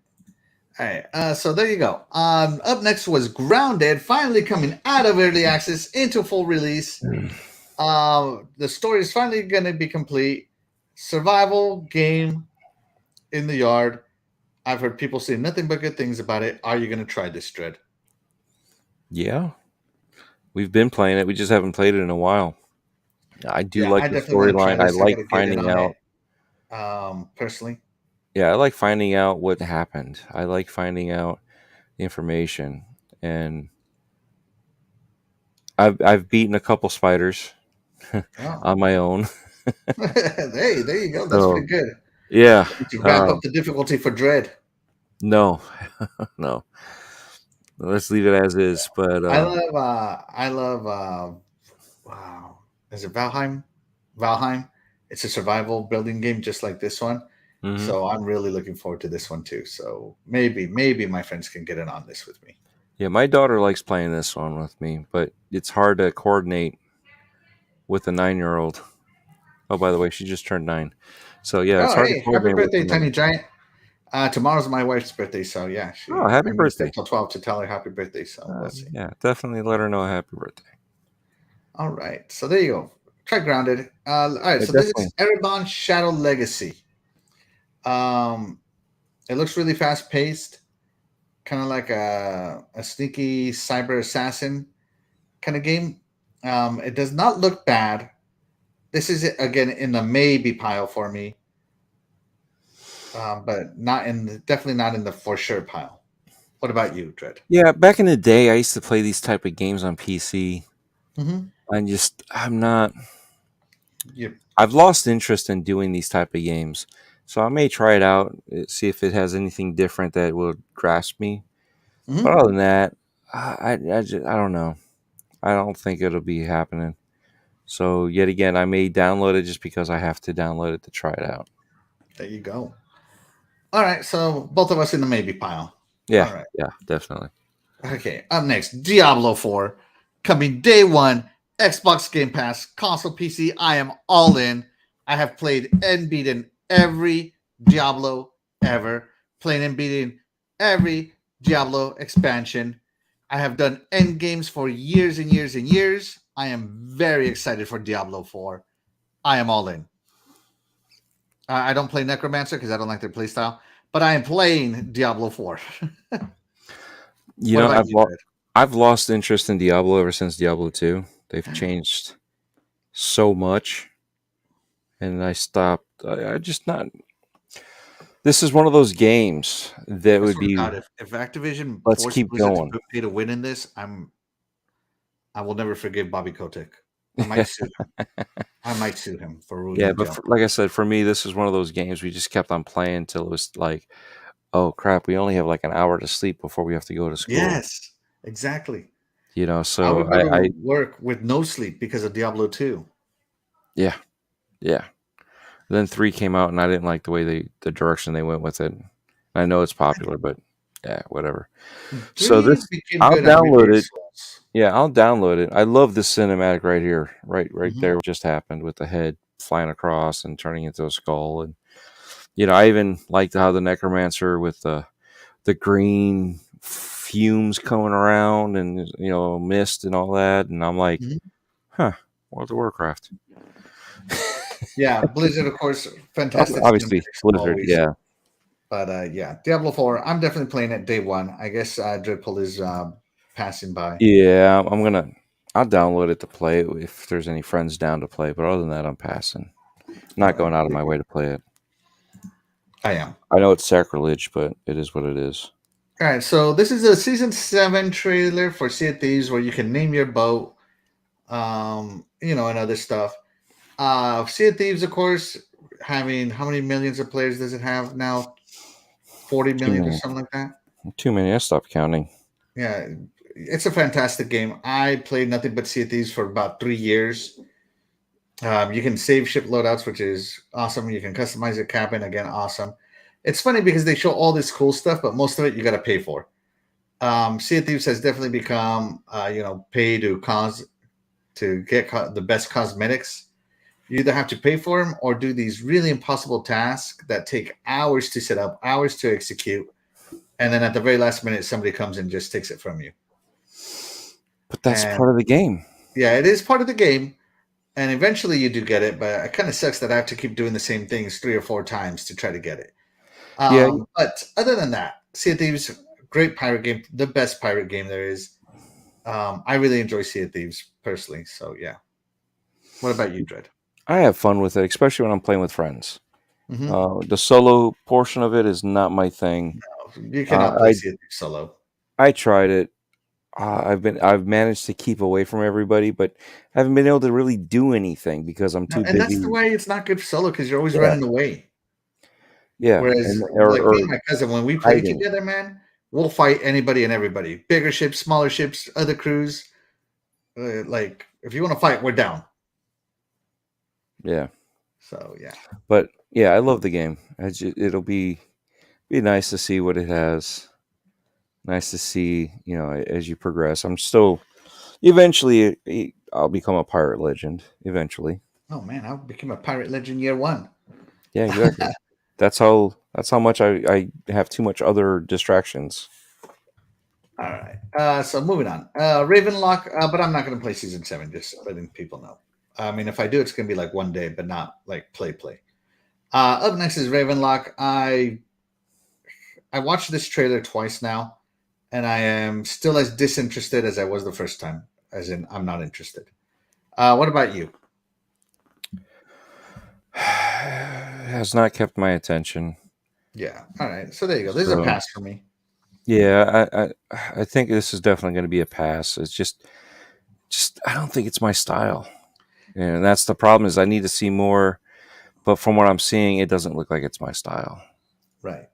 All right. So there you go. Up next was Grounded, finally coming out of early access into full release. The story is finally going to be complete. Survival game in the yard. I've heard people say nothing but good things about it. Are you going to try this, Dread? Yeah. We've been playing it. We just haven't played it in a while. I do Yeah, like I the definitely want to try storyline. I this. I got like to get in finding on out. it personally. Yeah, I like finding out what happened. I like finding out information, and I've beaten a couple spiders Oh. on my own. Hey, there you go. That's So pretty good. yeah, We need to ramp up the difficulty for Dread. no, no. Let's leave it as is. But I love wow. Is it Valheim? Valheim. It's a survival building game just like this one. mhm. So I'm really looking forward to this one too. So maybe my friends can get in on this with me. Yeah, my daughter likes playing this one with me, but it's hard to coordinate. with a 9-year-old. Oh, by the way, she just turned 9. So yeah, it's Oh, hard to hey, happy coordinate with birthday, them. Tiny Giant. Tomorrow's my wife's birthday, so yeah, Oh, I happy missed birthday! it till 12 to tell her happy birthday. So we'll see. Yeah, definitely let her know happy birthday. All right, so there you go. Try grounded. All right, Yeah, so this definitely. is Erebon Shadow Legacy. Um, it looks really fast paced, kind of like a sneaky cyber assassin kind of game. It does not look bad. This is again in the maybe pile for me, but not in definitely not in the for sure pile. What about you, Dread? Yeah, back in the day, I used to play these type of games on PC. Mm-hmm. I'm not. Yep. I've lost interest in doing these type of games, so I may try it out, see if it has anything different that will grasp me. But Mm-hmm. other than that, I don't know. I don't think it'll be happening. So yet again, I may download it just because I have to download it to try it out. There you go. All right, so both of us in the maybe pile. Yeah, All right. yeah, definitely. Okay, up next, Diablo 4. Coming day one, Xbox Game Pass, console PC. I am all in. I have played and beaten every Diablo ever, playing and beating every Diablo expansion. I have done end games for years and years and years. I am very excited for Diablo 4. I am all in. I don't play Necromancer because I don't like their playstyle, but I am playing Diablo 4. You What know, about you, Fred? I've lost interest in Diablo ever since Diablo 2. They've changed so much, and I stopped. I just not. This is one of those games that I would swear to be God, if Activision let's forced keep Blizzard to going. pay to win in this, I will never forgive Bobby Kotick. I might sue him. I might sue him for Yeah, ruining but Diablo. like I said, for me, this is one of those games we just kept on playing till it was like, oh crap, we only have like an hour to sleep before we have to go to school. Yes, exactly. So I would rather work with no sleep because of Diablo 2. yeah, yeah. Then 3 came out, and I didn't like the way the direction they went with it. I know it's popular, but yeah, whatever. So 3 this, became I'll good after download Dark it. Souls. Yeah, I'll download it. I love this cinematic right here, right Mhm. there. What just happened with the head flying across and turning into a skull, and I even liked how the necromancer with the green fumes coming around and mist and all that, and I'm like, Mhm. huh, World of Warcraft. Yeah, Blizzard, of course, fantastic Obviously, cinematics Blizzard. always. Yeah, But yeah, Diablo 4, I'm definitely playing it day one. I guess Dreadpool is passing by. yeah. I'll download it to play it if there's any friends down to play. But other than that, I'm passing. All Not right. going out of my way to play it. I am. I know it's sacrilege, but it is what it is. All right, so this is a season 7 trailer for Sea of Thieves where you can name your boat, and other stuff. Sea of Thieves, of course, having how many millions of players does it have now? 40 Too million or many. something like that. Too many. I stopped counting. Yeah, it's a fantastic game. I played nothing but Sea of Thieves for about 3 years. You can save ship loadouts, which is awesome. You can customize your cabin, again, awesome. It's funny because they show all this cool stuff, but most of it you got to pay for. Sea of Thieves has definitely become, pay to get the best cosmetics. You either have to pay for them or do these really impossible tasks that take hours to set up, hours to execute, and then at the very last minute, somebody comes and just takes it from you. But that's And part of the game. yeah, it is part of the game, and eventually you do get it. But it kind of sucks that I have to keep doing the same things 3 or 4 times to try to get it. Yeah, But other than that, Sea of Thieves, great pirate game, the best pirate game there is. I really enjoy Sea of Thieves personally. So yeah. What about you, Dread? I have fun with it, especially when I'm playing with friends. Mm-hmm. The solo portion of it is not my thing. You Uh, cannot play Sea of Thieves solo. I tried it. I've managed to keep away from everybody, but I haven't been able to really do anything because I'm No, too and that's the busy. way it's not good solo because you're always Yeah, running away. yeah, Whereas, and like me and or my cousin, when we play hiding. together, man, we'll fight anybody and everybody. Bigger ships, smaller ships, other crews. Like, if you want to fight, we're down. Yeah, So yeah. but yeah, I love the game. It'll be nice to see what it has. Nice to see, as you progress. I'm still eventually. I'll become a pirate legend eventually. Oh man, I became a pirate legend year one. Yeah, exactly. That's how much I have too much other distractions. All right. So moving on. Ravenlock, but I'm not going to play season 7. Just letting people know. I mean, if I do, it's going to be like one day, but not like play. Up next is Ravenlock. I watched this trailer twice now, and I am still as disinterested as I was the first time. As in, I'm not interested. What about you? Has not kept my attention. Yeah. All right. So there you go. This is a So pass for me. yeah, I think this is definitely going to be a pass. It's just I don't think it's my style, and that's the problem. Is I need to see more, but from what I'm seeing, it doesn't look like it's my style. Right.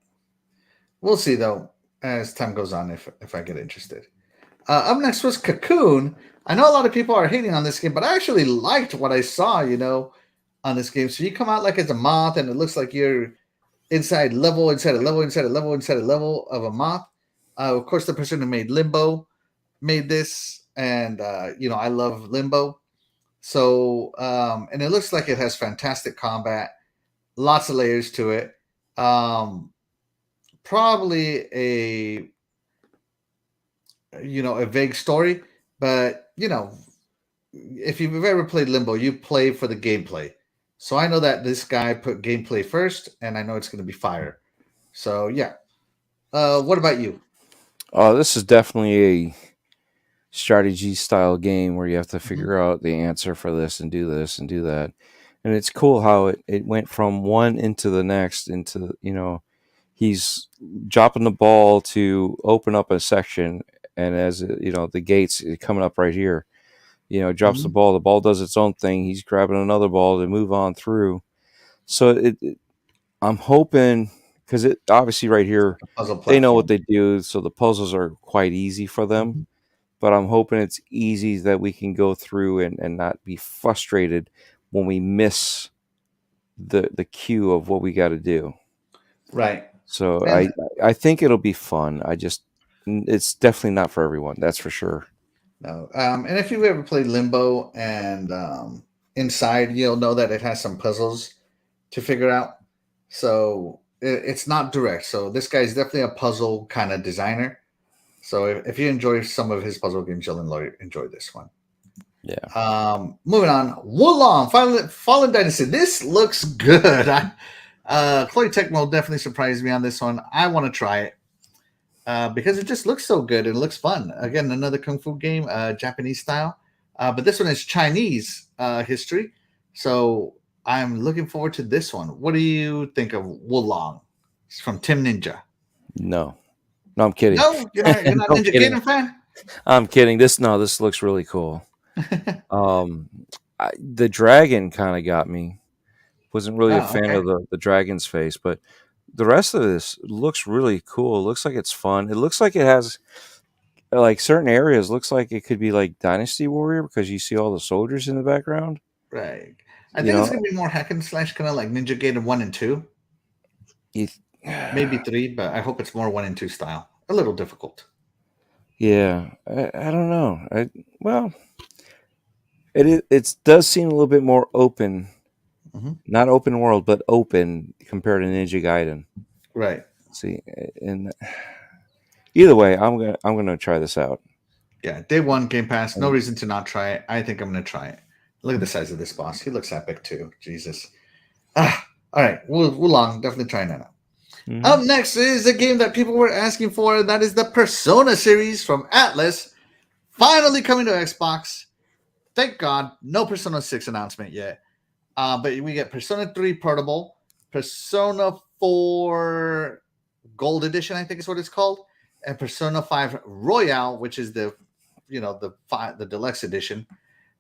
We'll see though as time goes on if I get interested. Up next was Cocoon. I know a lot of people are hating on this game, but I actually liked what I saw. On this game. So you come out like as a moth, and it looks like you're inside level, inside a level, inside a level, inside a level of a moth. Of course, the person who made Limbo made this, and I love Limbo. So, and it looks like it has fantastic combat, lots of layers to it. Probably a vague story, but if you've ever played Limbo, you play for the gameplay. So I know that this guy put gameplay first, and I know it's going to be fire. So yeah. What about you? This is definitely a strategy style game where you have to Mhm. figure out the answer for this and do this and do that. And it's cool how it went from one into the next into, he's dropping the ball to open up a section. And as the gates coming up right here, drops Mhm. the ball does its own thing. He's grabbing another ball to move on through. So I'm hoping, because it obviously right here, A puzzle they know what platform. they do. So the puzzles are quite easy for them, Mhm. but I'm hoping it's easy that we can go through and not be frustrated when we miss the cue of what we got to do. Right. So And I think it'll be fun. It's definitely not for everyone. That's for sure. no. And if you've ever played Limbo and Inside, you'll know that it has some puzzles to figure out. So it's not direct. So this guy is definitely a puzzle kind of designer. So if you enjoy some of his puzzle games, you'll enjoy this one. Yeah. Moving on, Wulong Fallen Dynasty. This looks good. Chloe Tecmo definitely surprised me on this one. I want to try it because it just looks so good and it looks fun. Again, another kung fu game, Japanese style, but this one is Chinese history. So I'm looking forward to this one. What do you think of Wulong? It's from Tim Ninja. No. No, I'm kidding. No, you're not No, I'm Ninja kidding. Gaiden fan. I'm kidding. This looks really cool. Um, the dragon kind of got me. Wasn't really a Oh, fan okay. of the dragon's face, but the rest of this looks really cool. It looks like it's fun. It looks like it has like certain areas. Looks like it could be like Dynasty Warrior because you see all the soldiers in the background. Right. I You think it's know, gonna be more hack and slash, kind of like Ninja Gaiden 1 and 2, you, maybe 3, but I hope it's more 1 and 2 style. A little difficult. yeah. I don't know. Well, it does seem a little bit more open. Hmm. Not open world, but open compared to Ninja Gaiden. Right. See, and either way, I'm gonna try this out. Yeah. Day one Game Pass. No And, reason to not try it. I think I'm gonna try it. Look at the size of this boss. He looks epic too. Jesus. All right. Wulong. Definitely trying that out. mhm. Up next is a game that people were asking for. And that is the Persona series from Atlas. Finally coming to Xbox. Thank God. No Persona 6 announcement yet. But we get Persona 3 Portable, Persona 4 Gold Edition, I think is what it's called, and Persona 5 Royale, which is the deluxe edition.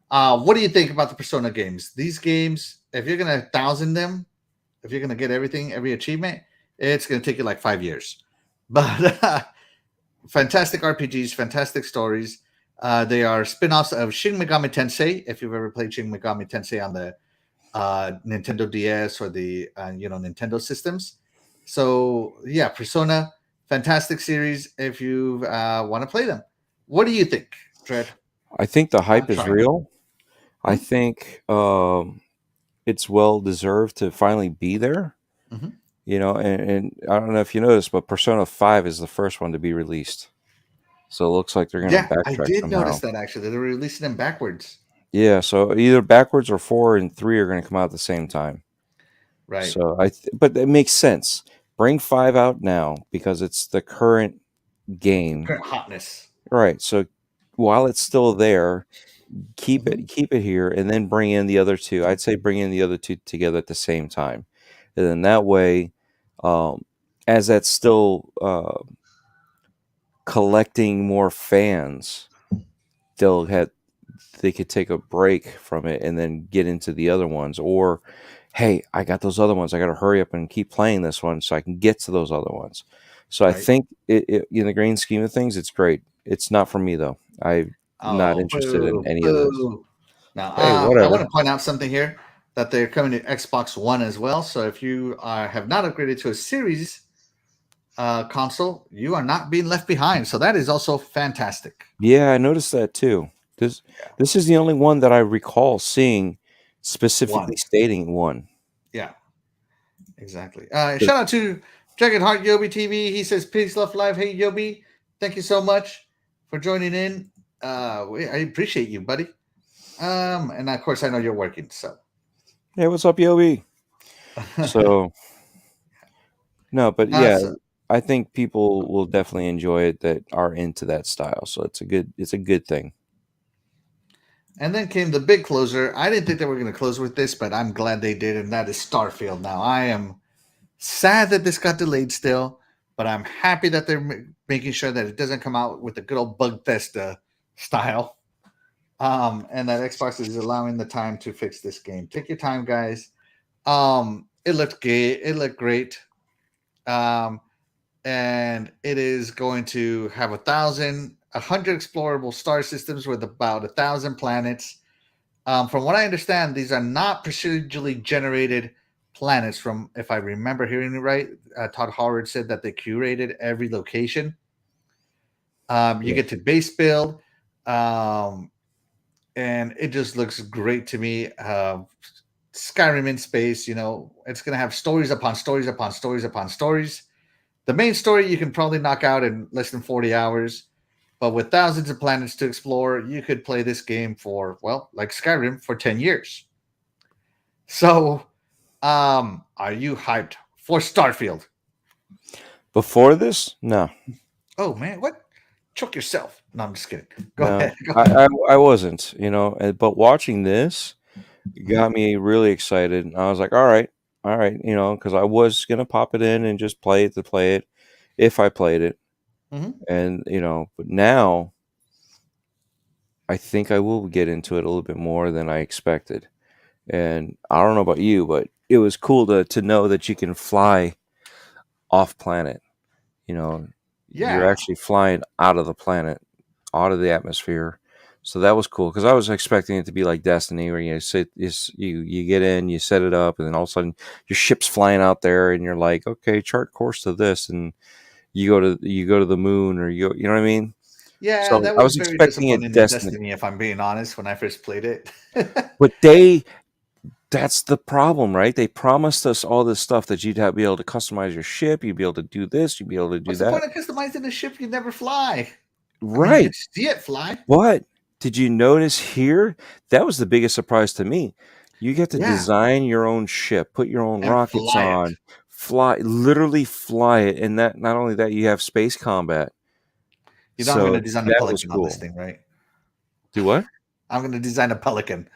What do you think about the Persona games? These games, if you're gonna thousand them, if you're gonna get everything, every achievement, it's gonna take you like 5 years. But fantastic RPGs, fantastic stories. They are spin-offs of Shin Megami Tensei. If you've ever played Shin Megami Tensei on the Nintendo DS or the Nintendo systems. So yeah, Persona, fantastic series. If you want to play them, what do you think, Dred, I think the on hype is trying them? real. I think it's well deserved to finally be there. Mm-hmm. And I don't know if you noticed, but Persona 5 is the first one to be released. So it looks like they're going to Yeah, I backtrack did notice somehow. that actually. They're releasing them backwards. Yeah, so either backwards or 4 and 3 are going to come out at the same time. Right. So but it makes sense. Bring 5 out now because it's the current game. Current hotness. Right. So while it's still there, keep Mm-hmm. it here and then bring in the other two. I'd say bring in the other two together at the same time. And then that way um as that's still collecting more fans, they'll have they could take a break from it and then get into the other ones. Or hey, I got those other ones, I got to hurry up and keep playing this one so I can get to those other ones. So I Right. think in the grand scheme of things, it's great. It's not for me though. I'm not Oh, interested in boo, any of those. boo. Now, Hey, I want whatever. to point out something here that they're coming to Xbox One as well. So if you have not upgraded to a Series console, you are not being left behind. So that is also fantastic. Yeah, I noticed that too. This Yeah. this is the only one that I recall seeing One. specifically stating one. Yeah, exactly. Shout out to Dragon Heart Yobi TV. He says, peace, love, life. Hey, Yobi. Thank you so much for joining in. I appreciate you, buddy. And of course, I know you're working. So, Hey, what's up, Yobi? So no, but yeah, so I think people will definitely enjoy it that are into that style. So it's a good thing. and then came the big closer. I didn't think they were going to close with this, but I'm glad they did, and that is Starfield. Now, I am sad that this got delayed still, but I'm happy that they're making sure that it doesn't come out with the good old Bethesda style. And that Xbox is allowing the time to fix this game. Take your time, guys. It looked gay. It looked great. Um, and it is going to have 100 explorable star systems with about 1,000 planets. From what I understand, these are not procedurally generated planets. From if I remember hearing it right, Todd Howard said that they curated every location. You Yeah. get to base build, and it just looks great to me. Skyrim in space, it's going to have stories upon stories upon stories upon stories. The main story you can probably knock out in less than 40 hours. But with thousands of planets to explore, you could play this game for, well, like Skyrim, for 10 years. So, are you hyped for Starfield? Before this, no, Oh, man, what? Choke yourself. No, I'm just kidding. Go no, ahead. Go ahead. I wasn't. But watching this got me really excited. I was like, all right, because I was gonna pop it in and just play it to play it, if I played it, Mm-hmm. and but now I think I will get into it a little bit more than I expected. And I don't know about you, but it was cool to know that you can fly off planet. You know, you're Yeah. actually flying out of the planet, out of the atmosphere. So that was cool because I was expecting it to be like Destiny, where you get in, you set it up, and then all of a sudden your ship's flying out there, and you're like, okay, chart course to this, and you go to the moon, or you know what I mean. Yeah, So that I was was very expecting it disappointing in Destiny, Destiny, if I'm being honest, when I first played it. but that's the problem, right? They promised us all this stuff that be able to customize your ship, you'd be able to do this, you'd be able to do What's the that. point of customizing a ship you never fly? I mean, you Right. get to see it fly. But did you notice here? That was the biggest surprise to me. You get to Yeah, design your own ship, put your own and rockets fly it. on, literally fly it, and that not only that, you have space combat. You know, I'm going So to design a that was pelican on this cool. thing, right? Do what? I'm going to design a pelican.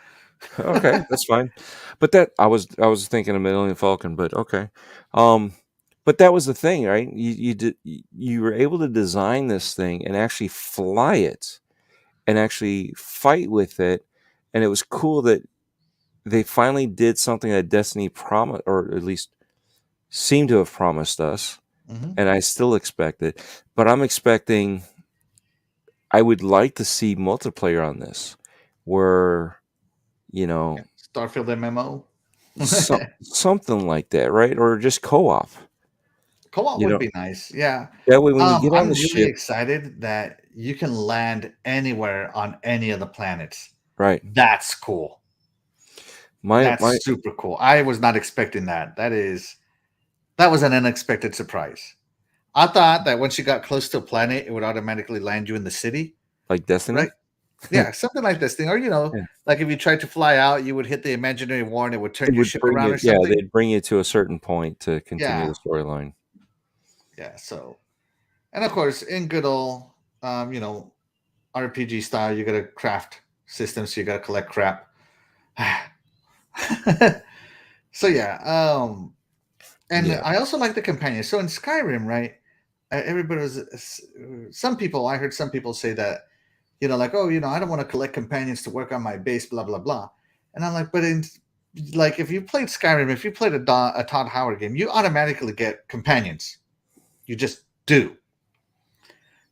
Okay, that's fine. But that I was thinking a Millennium Falcon, but okay. Um, but that was the thing, right? You were able to design this thing and actually fly it and actually fight with it, and it was cool that they finally did something that Destiny promised, or at least seemed to have promised us, Mm-hmm. and I still expect it. But I'm expecting. I would like to see multiplayer on this, where you know Starfield MMO. something like that, right? Or just co-op. Co-op You would know, be nice. Yeah. that way when you get on I'm the really ship, excited that you can land anywhere on any of the planets. Right. That's cool. My That's super cool. I was not expecting that. That was an unexpected surprise. I thought that once you got close to a planet, it would automatically land you in the city, like Destiny. right? Yeah, something like this thing. Or, Yeah. like if you tried to fly out, you would hit the imaginary wall and it would turn It your would ship bring around you. or Yeah, something. they'd bring you to a certain point to continue Yeah. the storyline. Yeah. So, and of course, in good old, um, you know, RPG style, you got to craft systems, so you got to collect crap. So, yeah. And Yeah. I also like the companion. So in Skyrim, right? Everybody was, some people, I heard some people say that, like, oh, I don't want to collect companions to work on my base, blah blah blah. And I'm like, but like, if you played Skyrim, if you played a Todd Howard game, you automatically get companions. You just do,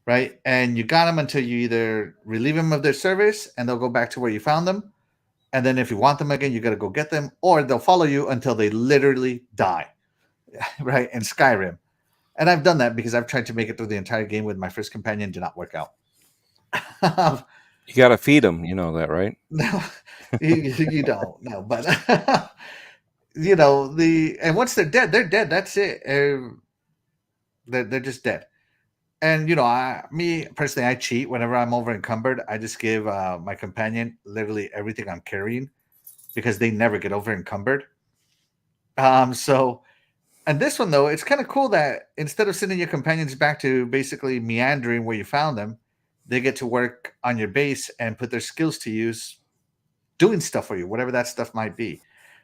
right? And you got them until you either relieve them of their service and they'll go back to where you found them, and then if you want them again, you got to go get them, or they'll follow you until they literally die, right? In Skyrim. And I've done that because I've tried to make it through the entire game with my first companion, did not work out. You got to feed them. You know that, right? No, you don't. No, but and once they're dead, they're dead. That's it. They're just dead. And me personally, I cheat whenever I'm over encumbered. I just give my companion literally everything I'm carrying because they never get over encumbered. So, and this one though, it's kind of cool that instead of sending your companions back to basically meandering where you found them, they get to work on your base and put their skills to use doing stuff for you, whatever that stuff might be.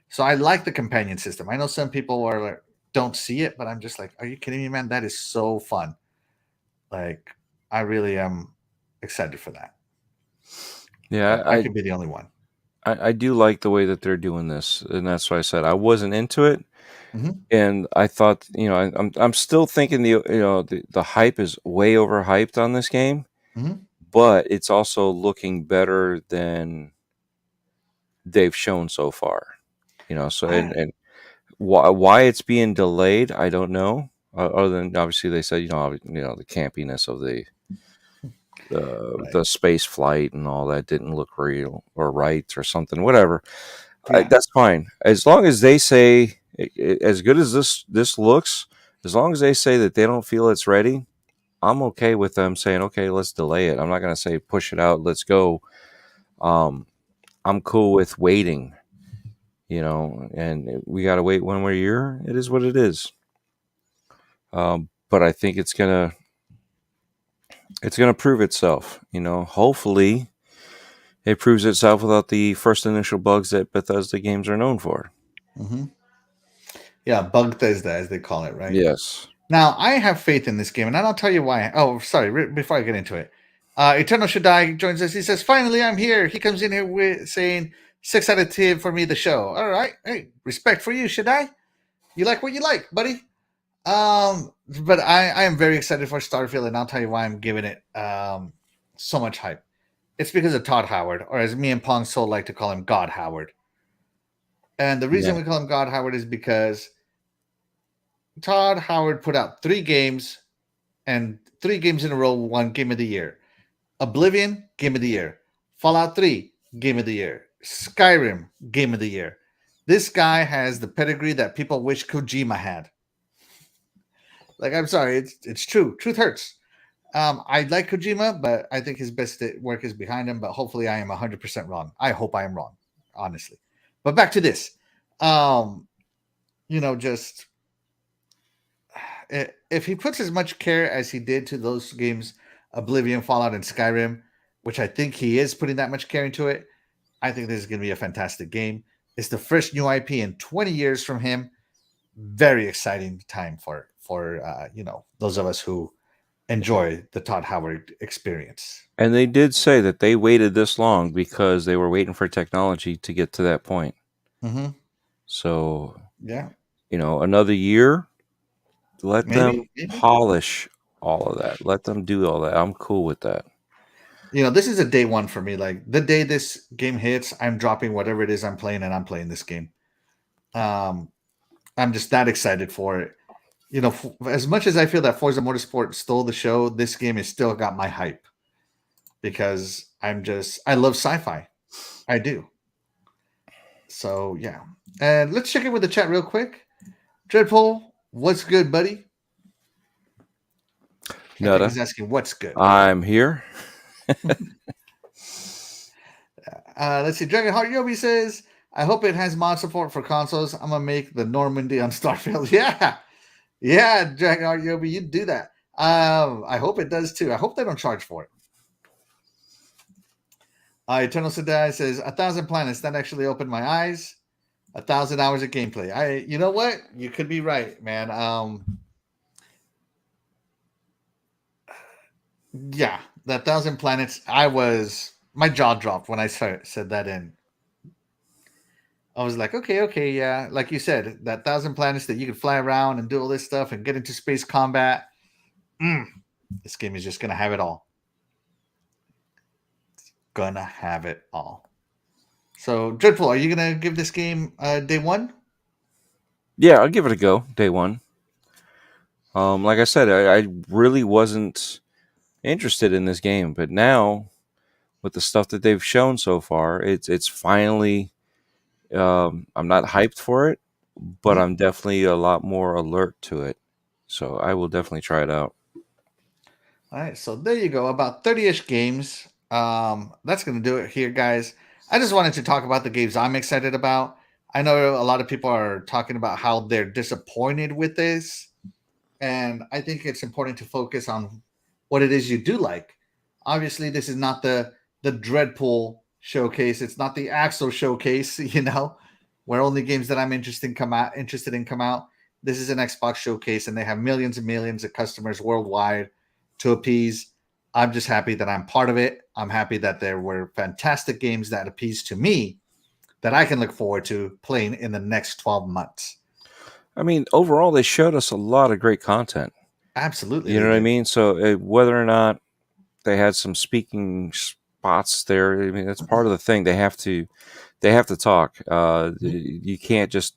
So I like the companion system. I know some people are like, don't see it, but I'm just like, are you kidding me, man? That is so fun. Like, I really am excited for that. Yeah, But I could be the only one. I do like the way that they're doing this, and that's why I said I wasn't into it, Mm-hmm. and I thought, I'm still thinking the hype is way overhyped on this game, Mm-hmm. but it's also looking better than they've shown so far. So I, and why it's being delayed, I don't know. Other than obviously they said the campiness of right. the space flight and all that didn't look real or right or something, whatever. Yeah. That's fine as long as they say as good as this looks. As long as they say that they don't feel it's ready, I'm okay with them saying, okay, let's delay it. I'm not going to say push it out, let's go. um I'm cool with waiting, and we got to wait 1 more year. It is what it is. But I think it's gonna prove itself. Hopefully it proves itself without the first initial bugs that Bethesda games are known for. Mm-hmm. Yeah, Bethesda, as they call it, right? Yes. Now, I have faith in this game, and I'll tell you why. Oh, sorry, before I get into it. Eternal Shaddai joins us. He says, finally, I'm here. He comes in here with saying 6 out of 10 for me, the show. All right. Hey, respect for you, Shaddai. You like what you like, buddy. But I am very excited for Starfield, and I'll tell you why I'm giving it so much hype. It's because of Todd Howard, or as me and Pong Soul like to call him, God Howard. And the reason Yeah. we call him God Howard is because Todd Howard put out 3 games, and 3 games in a row won Game of the Year. Oblivion, Game of the Year. Fallout 3, Game of the Year. Skyrim, Game of the Year. This guy has the pedigree that people wish Kojima had. Like, I'm sorry, it's true. Truth hurts. I like Kojima, but I think his best work is behind him. But hopefully, I am 100% wrong. I hope I am wrong, honestly. But back to this. Um, just if he puts as much care as he did to those games, Oblivion, Fallout, and Skyrim, which I think he is putting that much care into it, I think this is going to be a fantastic game. It's the first new IP in 20 years from him. Very exciting time for those of us who enjoy the Todd Howard experience. And they did say that they waited this long because they were waiting for technology to get to that point. Mm-hmm. So, Yeah, another year, let them maybe. polish all of that. Let them do all that. I'm cool with that. This is a day one for me. Like the day this game hits, I'm dropping whatever it is I'm playing, and I'm playing this game. Um, I'm just that excited for it. As much as I feel that Forza Motorsport stole the show, this game has still got my hype because I love sci-fi. I do. So yeah, and let's check in with the chat real quick. Dreadpool, what's good, buddy? I think Nutta, he's asking what's good. I'm here. Let's see. Dragonheart Yobi says, I hope it has mod support for consoles. I'm gonna make the Normandy on Starfield. Yeah, yeah, Dragonheart Yobi, you do that. I hope it does too. I hope they don't charge for it. Eternal Sedai says 1,000 planets. That actually opened my eyes. 1,000 hours of gameplay. You know what? You could be right, man. Yeah, that 1,000 planets. My jaw dropped when I said that in. I was like, okay, yeah. Like you said, that 1,000 planets that you could fly around and do all this stuff and get into space combat. This game is just gonna have it all. It's gonna have it all. So, Dreadful, are you gonna give this game day one? Yeah, I'll give it a go. Day one. Like I said, I really wasn't interested in this game, but now with the stuff that they've shown so far, it's finally. I'm not hyped for it, but Mhm. I'm definitely a lot more alert to it. So I will definitely try it out. All right, so there you go. About 30-ish games. That's gonna do it here, guys. I just wanted to talk about the games I'm excited about. I know a lot of people are talking about how they're disappointed with this, and I think it's important to focus on what it is you do like. Obviously, this is not the Dreadpool showcase. It's not the Axel showcase. Where only games that I'm interested in come out. This is an Xbox showcase, and they have millions and millions of customers worldwide to appease. I'm just happy that I'm part of it. I'm happy that there were fantastic games that appease to me that I can look forward to playing in the next 12 months. I mean, overall, they showed us a lot of great content. Absolutely, You know they what I did. mean? So whether or not they had some speaking spots there, I mean, that's part of the thing. They have to talk. You can't just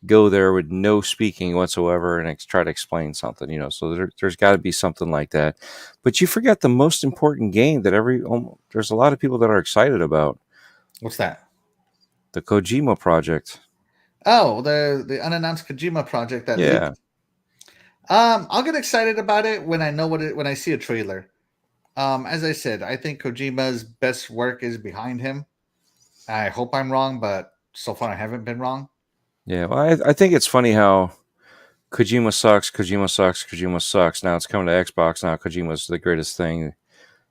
go there with no speaking whatsoever and try to explain something. So there's got to be something like that. But you forget the most important game that there's a lot of people that are excited about, What's that? the Kojima project. Oh, the unannounced Kojima project that Yeah. leaked. I'll get excited about it when I know when I see a trailer. As I said, I think Kojima's best work is behind him. I hope I'm wrong, but so far I haven't been wrong. Yeah. Well, I think it's funny how Kojima sucks, Kojima sucks, Kojima sucks. Now it's coming to Xbox. Now Kojima's the greatest thing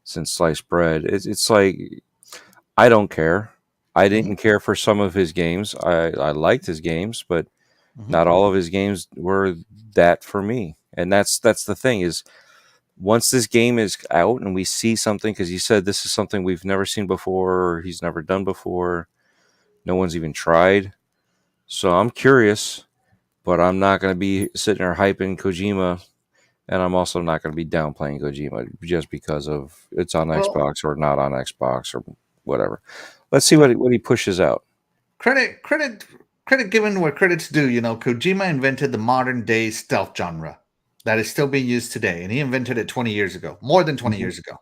since sliced bread. It's like, I don't care. I Hmm. didn't care for some of his games. I liked his games, but Hmm. not all of his games were that for me. And that's the thing is, once this game is out and we see something, because he said this is something we've never seen before, or he's never done before, no one's even tried. So I'm curious, but I'm not going to be sitting there hyping Kojima, and I'm also not going to be downplaying Kojima just because of it's on Well, Xbox or not on Xbox or whatever. Let's see you know, what he pushes out. credit given where credit's due. Kojima invented the modern day stealth genre that is still being used today, and he invented it 20 years ago, more than 20 Mhm. years ago.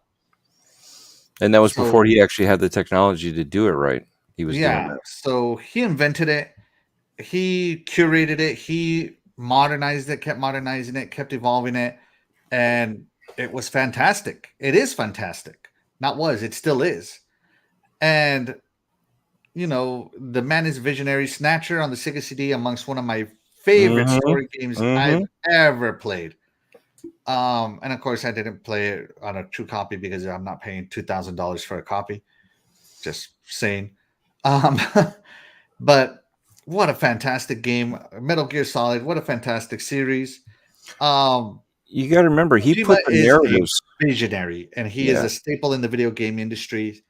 And that was before So he actually had the technology to do it right. He was doing yeah, that. so he invented it, he curated it, he modernized it, kept modernizing it, kept evolving it, and it was fantastic. It is fantastic. Not was, it still is. And the man is visionary. Snatcher on the Sega CD amongst one of my favorite Mm-hmm. story games Mm-hmm. I've ever played. And of course, I didn't play it on a true copy because I'm not paying $2,000 for a copy. Just saying. Um, but what a fantastic game! Metal Gear Solid. What a fantastic series. Um, You got to remember, he Kojima put the is a narratives. visionary, and he is Yeah. a staple in the video game industry.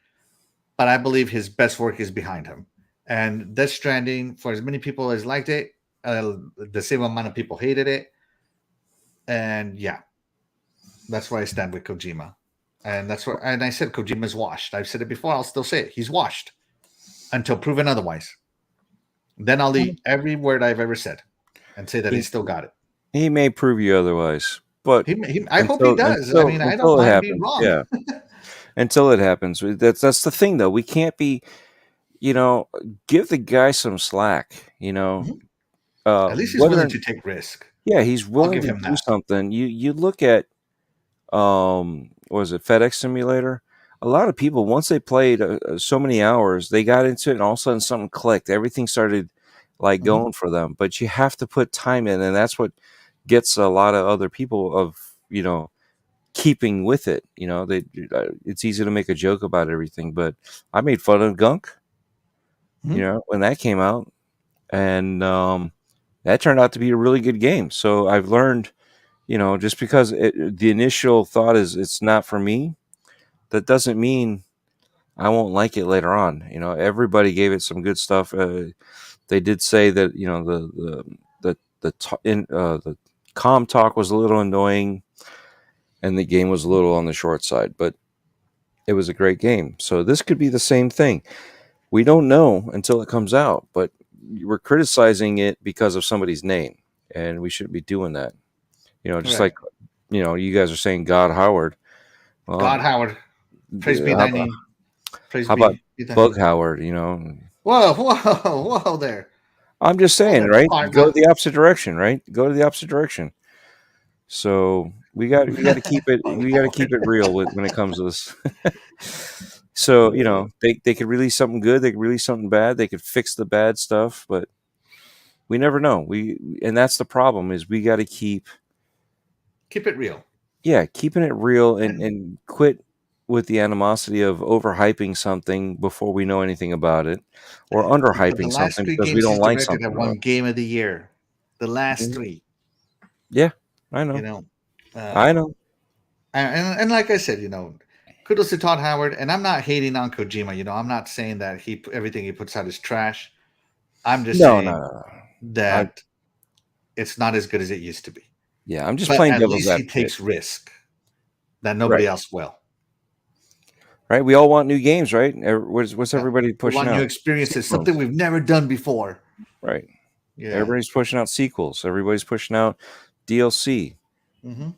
But I believe his best work is behind him. And Death Stranding, for as many people as liked it, the same amount of people hated it. And yeah, that's where I stand with Kojima. And I said Kojima's washed. I've said it before. I'll still say it. He's washed until proven otherwise. Then I'll eat every word I've ever said and say that He he's still got it. he may prove you otherwise, but I hope he until does. I until mean, I don't until it mind being happens, wrong. yeah. Until it happens, that's the thing though. We can't be. you know, give the guy some slack. Mhm. At least he's Whether willing to take risk. yeah, he's I'll willing give to him do that. something. You look at what was it, FedEx Simulator? A lot of people once they played so many hours, they got into it, and all of a sudden something clicked. Everything started like Mhm, going for them. But you have to put time in, and that's what gets a lot of other people of keeping with it. It's easy to make a joke about everything, but I made fun of Gunk, mhm. when that came out, and that turned out to be a really good game. So I've learned, just because the initial thought is it's not for me, that doesn't mean I won't like it later on. Everybody gave it some good stuff. They did say that the com talk was a little annoying, and the game was a little on the short side, but it was a great game. So this could be the same thing. We don't know until it comes out, but we're criticizing it because of somebody's name, and we shouldn't be doing that. Just Right. like you guys are saying God Howard. God Well, Howard, praise be how thy about name. Praise how about be thy Bug name. Howard? Whoa, whoa, whoa there. I'm just Hold saying, there, right? Go partner. the opposite direction, right? Go to the opposite direction. So we got to keep it Bug we got to Howard. keep it real when it comes to this. So Uh, they could release something good, they could release something bad, they could fix the bad stuff, but we never know. And that's the problem is we got to keep keep it real. keeping it real, and And quit with the animosity of overhyping something before we know anything about it, or look at the underhyping last something three because we games don't he's like directed have something about won Game of the Year. The it. last Mhm. three, Yeah, I you know. know. I Uh, know. and like I said, kudos to Todd Howard. And I'm not hating on Kojima. I'm not saying that everything he puts out is trash. I'm just No, no, saying no, no. I that it's not as good as it used to be. Yeah, I'm just But playing at devil's least he advocate. takes risk that nobody Right. else will. Right. We all want new games, right? What's Yeah. everybody We pushing want new out? experiences, something Sequels. we've never done before. Right. Yeah. Everybody's pushing out sequels. Everybody's pushing out DLC. Hmm.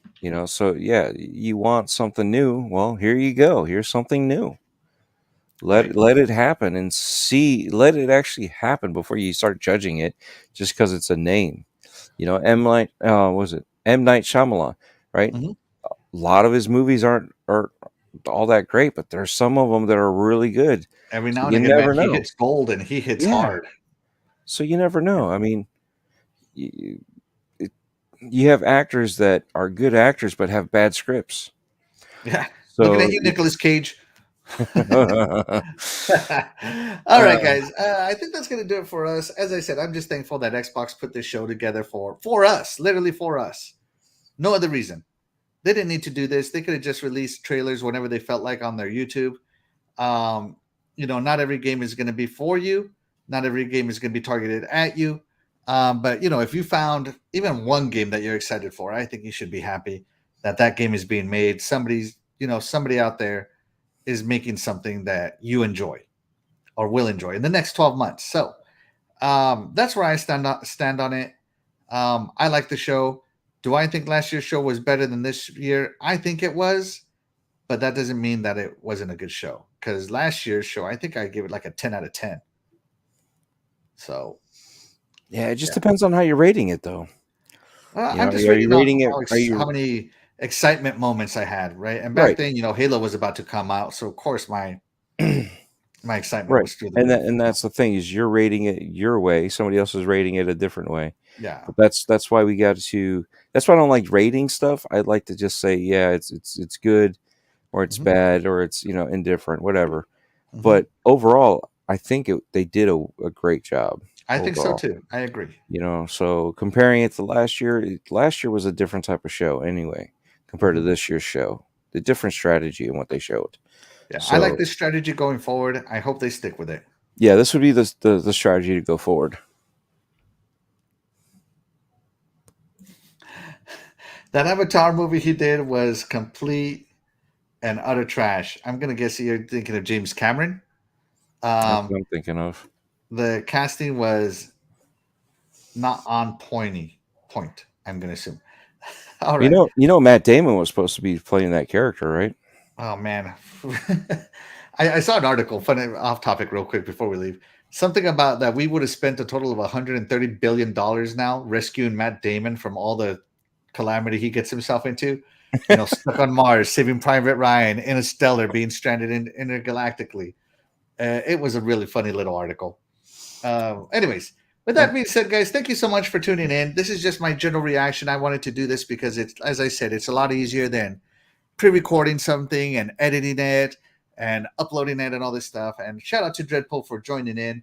So yeah, you want something new. Well, here you go. Here's something new. Right. Let it happen and see. Let it actually happen before you start judging it, just because it's a name. Was it M Night Shyamalan? Right. Hmm. A lot of his movies aren't all that great, but there's some of them that are really good. Every So now and you again, man, never he know. hits gold and he hits Yeah. hard. So you never Yeah. know. I mean, you, you have actors that are good actors but have bad scripts. Yeah. Looking So at you, Nicolas Cage. uh, All right, guys. I think that's gonna do it for us. As I said, I'm just thankful that Xbox put this show together for us, literally for us. No other reason. They didn't need to do this. They could have just released trailers whenever they felt like on their YouTube. Um, not every game is going to be for you. Not every game is going to be targeted at you. But if you found even one game that you're excited for, I think you should be happy that that game is being made. Somebody out there is making something that you enjoy or will enjoy in the next 12 months. So that's where I stand on it. I like the show. Do I think last year's show was better than this year? I think it was, but that doesn't mean that it wasn't a good show. Because last year's show, I think I gave it like a 10 out of 10. So yeah, it just yeah, depends on how you're rating it, though. I'm just Are you rating off rating of it? Are how you many excitement moments I had, right? And back right? then, Halo was about to come out, so of course my excitement Right. was through the And roof. that's the thing is you're rating it your way. Somebody else is rating it a different way. Yeah. But that's why we got to. That's why I don't like rating stuff. I'd like to just say, yeah, it's good, or it's Hmm. bad, or it's indifferent, whatever. Hmm. But overall, I think they did a great job I think so overall. too. I agree. So comparing it to last year, last year was a different type of show anyway compared to Hmm. this year's show. The different strategy in what they showed. Yeah, I like So this strategy going forward. I hope they stick with it. yeah, this would be the strategy to go forward. That Avatar movie he did was complete and utter trash. I'm gonna guess you're thinking of James Cameron. That's Um, what I'm thinking of. the casting was not on point. I'm gonna assume. All right. Matt Damon was supposed to be playing that character, right? Oh man, I saw an article, funny off topic, real quick before we leave. Something about that we would have spent a total of $130 billion now rescuing Matt Damon from all the calamity he gets himself into. You know, stuck on Mars, saving Private Ryan, Interstellar, being stranded intergalactically. It was a really funny little article. Anyways, with that Well, being said, guys, thank you so much for tuning in. This is just my general reaction. I wanted to do this because it's, as I said, it's a lot easier than pre-recording something and editing it and uploading it and all this stuff. And shout out to Dreadpool for joining in.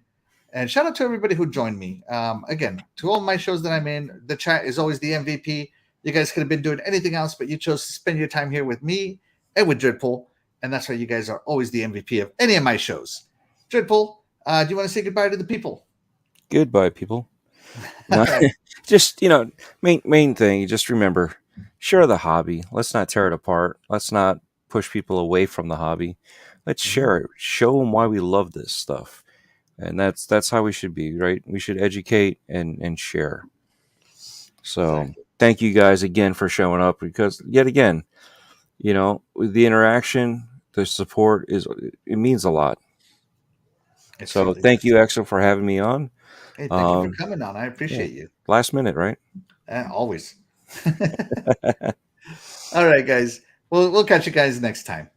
And shout out to everybody who joined me. Again, to all my shows that I'm in, the chat is always the MVP. You guys could have been doing anything else, but you chose to spend your time here with me and with Dreadpool. And that's why you guys are always the MVP of any of my shows. Dreadpool, do you want to say goodbye to the people? goodbye, people. No, All right. just main thing. Just remember, share the hobby. Let's not tear it apart. Let's not push people away from the hobby. Let's share it. Show them why we love this stuff, and that's how we should be, right? We should educate and share. So Exactly. thank you guys again for showing up because yet again, with the interaction, the support it means a lot. It So truly thank does. you, Axel, for having me on. Hey, thank you for Um, coming on. I yeah, appreciate you. last minute, right? Always. All right, guys. We'll catch you guys next time.